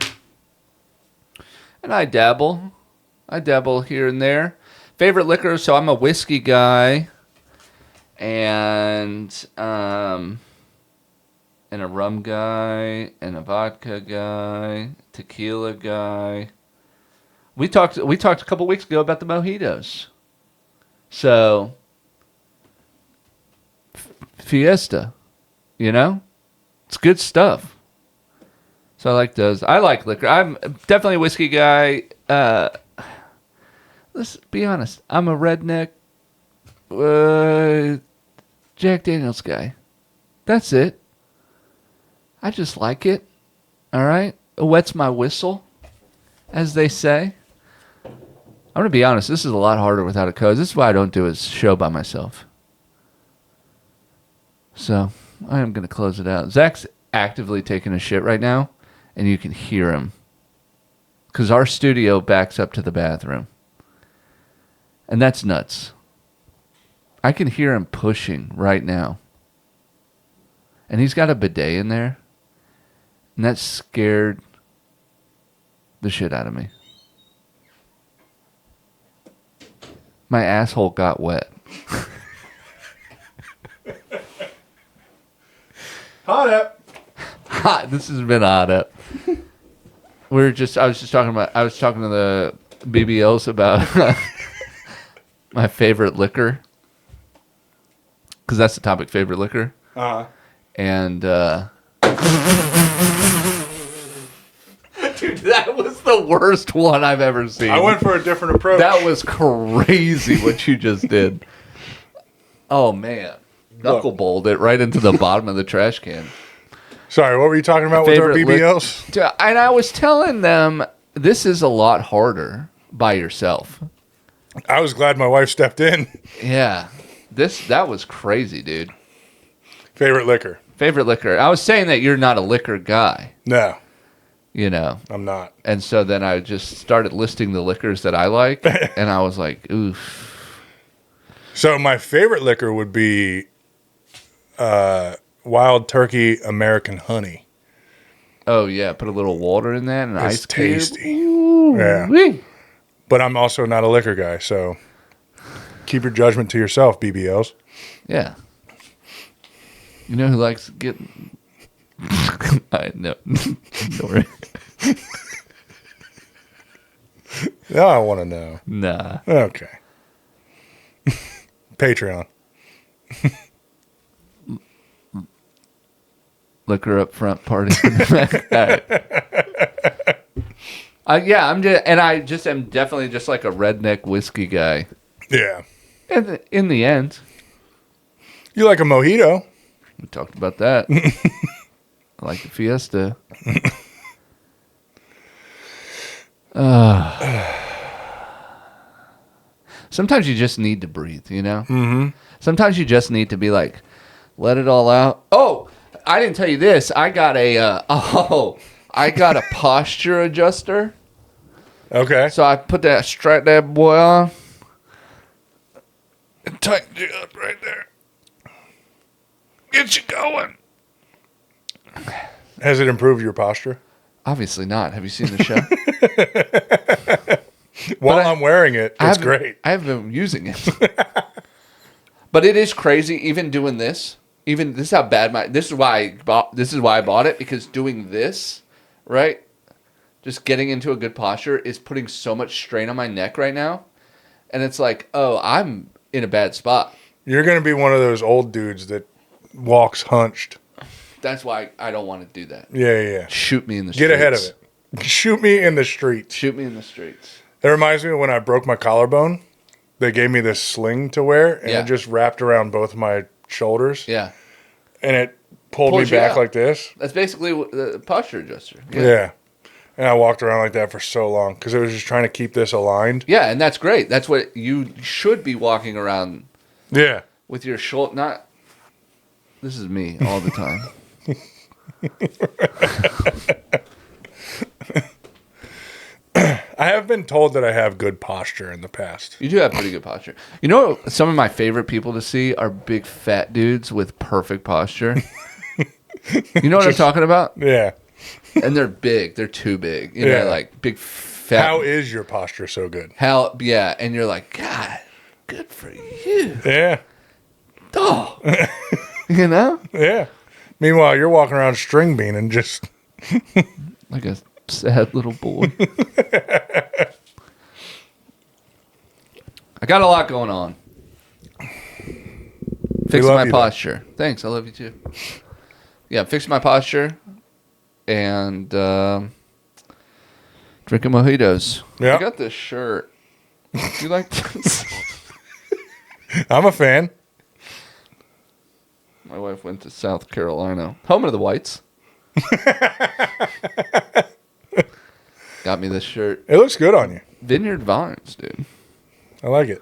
S1: And I dabble here and there. Favorite liquor, so I'm a whiskey guy. And a rum guy, and a vodka guy, tequila guy. We talked a couple weeks ago about the mojitos. So Fiesta, it's good stuff. So I like those. I like liquor. I'm definitely a whiskey guy. Let's be honest. I'm a redneck Jack Daniels guy. That's it. I just like it. All right? It wets my whistle, as they say. I'm going to be honest. This is a lot harder without a coach. This is why I don't do a show by myself. So, I am going to close it out. Zach's actively taking a shit right now, and you can hear him. Because our studio backs up to the bathroom. And that's nuts. I can hear him pushing right now. And he's got a bidet in there. And that scared the shit out of me. My asshole got wet.
S2: Hot up.
S1: Hot. This has been hot up. I was talking to the BBLs about my favorite liquor. Because that's the topic, favorite liquor.
S2: Uh-huh.
S1: And, dude, that was the worst one I've ever seen.
S2: I went for a different approach.
S1: That was crazy what you just did. Oh, man. knuckle bowled it right into the bottom of the trash can.
S2: Sorry, what were you talking about with our BBLs?
S1: And I was telling them this is a lot harder by yourself.
S2: I was glad my wife stepped in.
S1: Yeah. That was crazy, dude.
S2: Favorite liquor?
S1: Favorite liquor. I was saying that you're not a liquor guy.
S2: No.
S1: You know.
S2: I'm not.
S1: And so then I just started listing the liquors that I like. And I was like, oof.
S2: So my favorite liquor would be Wild Turkey American Honey.
S1: Oh, yeah. Put a little water in that and
S2: It's
S1: ice cube.
S2: tasty.
S1: Ooh,
S2: yeah.
S1: Wee.
S2: But I'm also not a liquor guy, so keep your judgment to yourself, BBLs.
S1: Yeah. You know who likes getting... I know. Don't worry.
S2: Now I want to know.
S1: Nah.
S2: Okay. Patreon.
S1: Liquor up front, party in the back. All right. Yeah, I'm just, and I just am definitely just like a redneck whiskey guy.
S2: Yeah.
S1: And in the end,
S2: You like a mojito?
S1: we talked about that. I like the Fiesta. Sometimes you just need to breathe, you know? Mm-hmm. Sometimes you just need to be like, let it all out. Oh, I didn't tell you this. I got a posture adjuster.
S2: Okay.
S1: So I put that, strap that boy on, and tighten you up right there. Get you going.
S2: Has it improved your posture?
S1: Obviously not. Have you seen the show?
S2: While I'm wearing it, it's great.
S1: I haven't been using it. But it is crazy, even doing this. Even this is how bad this is why I bought it, because doing this, right? Just getting into a good posture is putting so much strain on my neck right now. And it's like, oh, I'm in a bad spot.
S2: You're going to be one of those old dudes that walks hunched.
S1: That's why I don't want to do that.
S2: Yeah.
S1: Shoot me in the streets.
S2: Get ahead of it. Shoot me in the streets.
S1: Shoot me in the streets.
S2: It reminds me of when I broke my collarbone. They gave me this sling to wear, and it just wrapped around both my shoulders.
S1: Yeah.
S2: And it pulled me back like this.
S1: That's basically the posture adjuster.
S2: Yeah. And I walked around like that for so long because it was just trying to keep this aligned.
S1: Yeah, and that's great. That's what you should be walking around.
S2: Yeah.
S1: With your shoulder, not. This is me all the time.
S2: I have been told that I have good posture in the past.
S1: You do have pretty good posture. You know, some of my favorite people to see are big fat dudes with perfect posture. You know what I'm talking about?
S2: Yeah.
S1: And they're big. They're too big. You know, like big fat.
S2: How is your posture so good?
S1: Yeah. And you're like, God, good for you.
S2: Yeah.
S1: Oh. You know?
S2: Yeah. Meanwhile, you're walking around string beaning just
S1: like a sad little boy. I got a lot going on. Fixing my posture. Thanks. I love you too. Yeah, fixing my posture and drinking mojitos.
S2: Yeah.
S1: I got this shirt. You like this?
S2: I'm a fan.
S1: My wife went to South Carolina, home of the Whites. Got me this shirt.
S2: It looks good on you.
S1: Vineyard Vines, dude.
S2: I like it.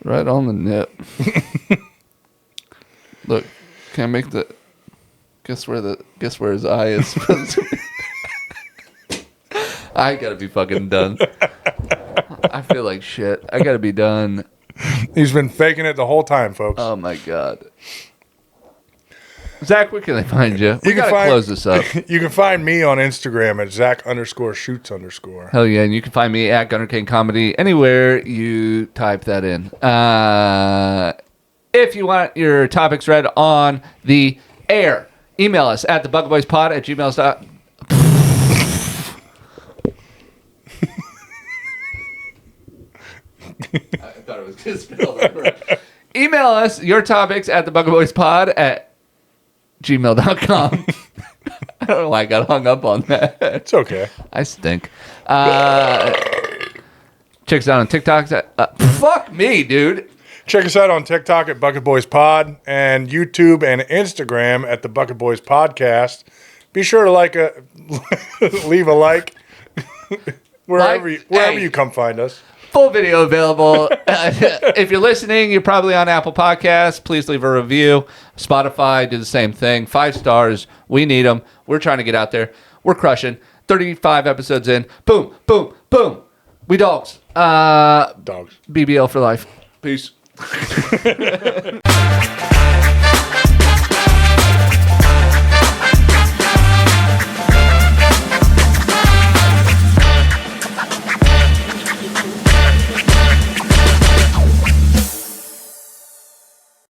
S1: Right on the nip. Look, can I make the guess where his eye is? I gotta be fucking done. I feel like shit. I gotta be done.
S2: He's been faking it the whole time, folks.
S1: Oh my god. Zach, where can they find you? We gotta close this up.
S2: You can find me on Instagram at Zach_shoots_.
S1: Hell yeah, and you can find me at Gunnar Cain Comedy anywhere you type that in. If you want your topics read on the air, email us at thebugboyspod@gmail.com. I thought it was going to spill over. Email us your topics at thebugboyspod@gmail.com. I don't know why I got hung up on that.
S2: It's okay.
S1: I stink. Check us out on TikTok. Fuck me, dude.
S2: Check us out on TikTok at Bucket Boys Pod and YouTube and Instagram at the Bucket Boys Podcast. Be sure to leave a like wherever you come find us.
S1: Full video available. If you're listening, you're probably on Apple Podcasts. Please leave a review. Spotify, do the same thing. 5 stars. We need them. We're trying to get out there. We're crushing. 35 episodes in. Boom, boom, boom. We dogs.
S2: Dogs.
S1: BBL for life. Peace.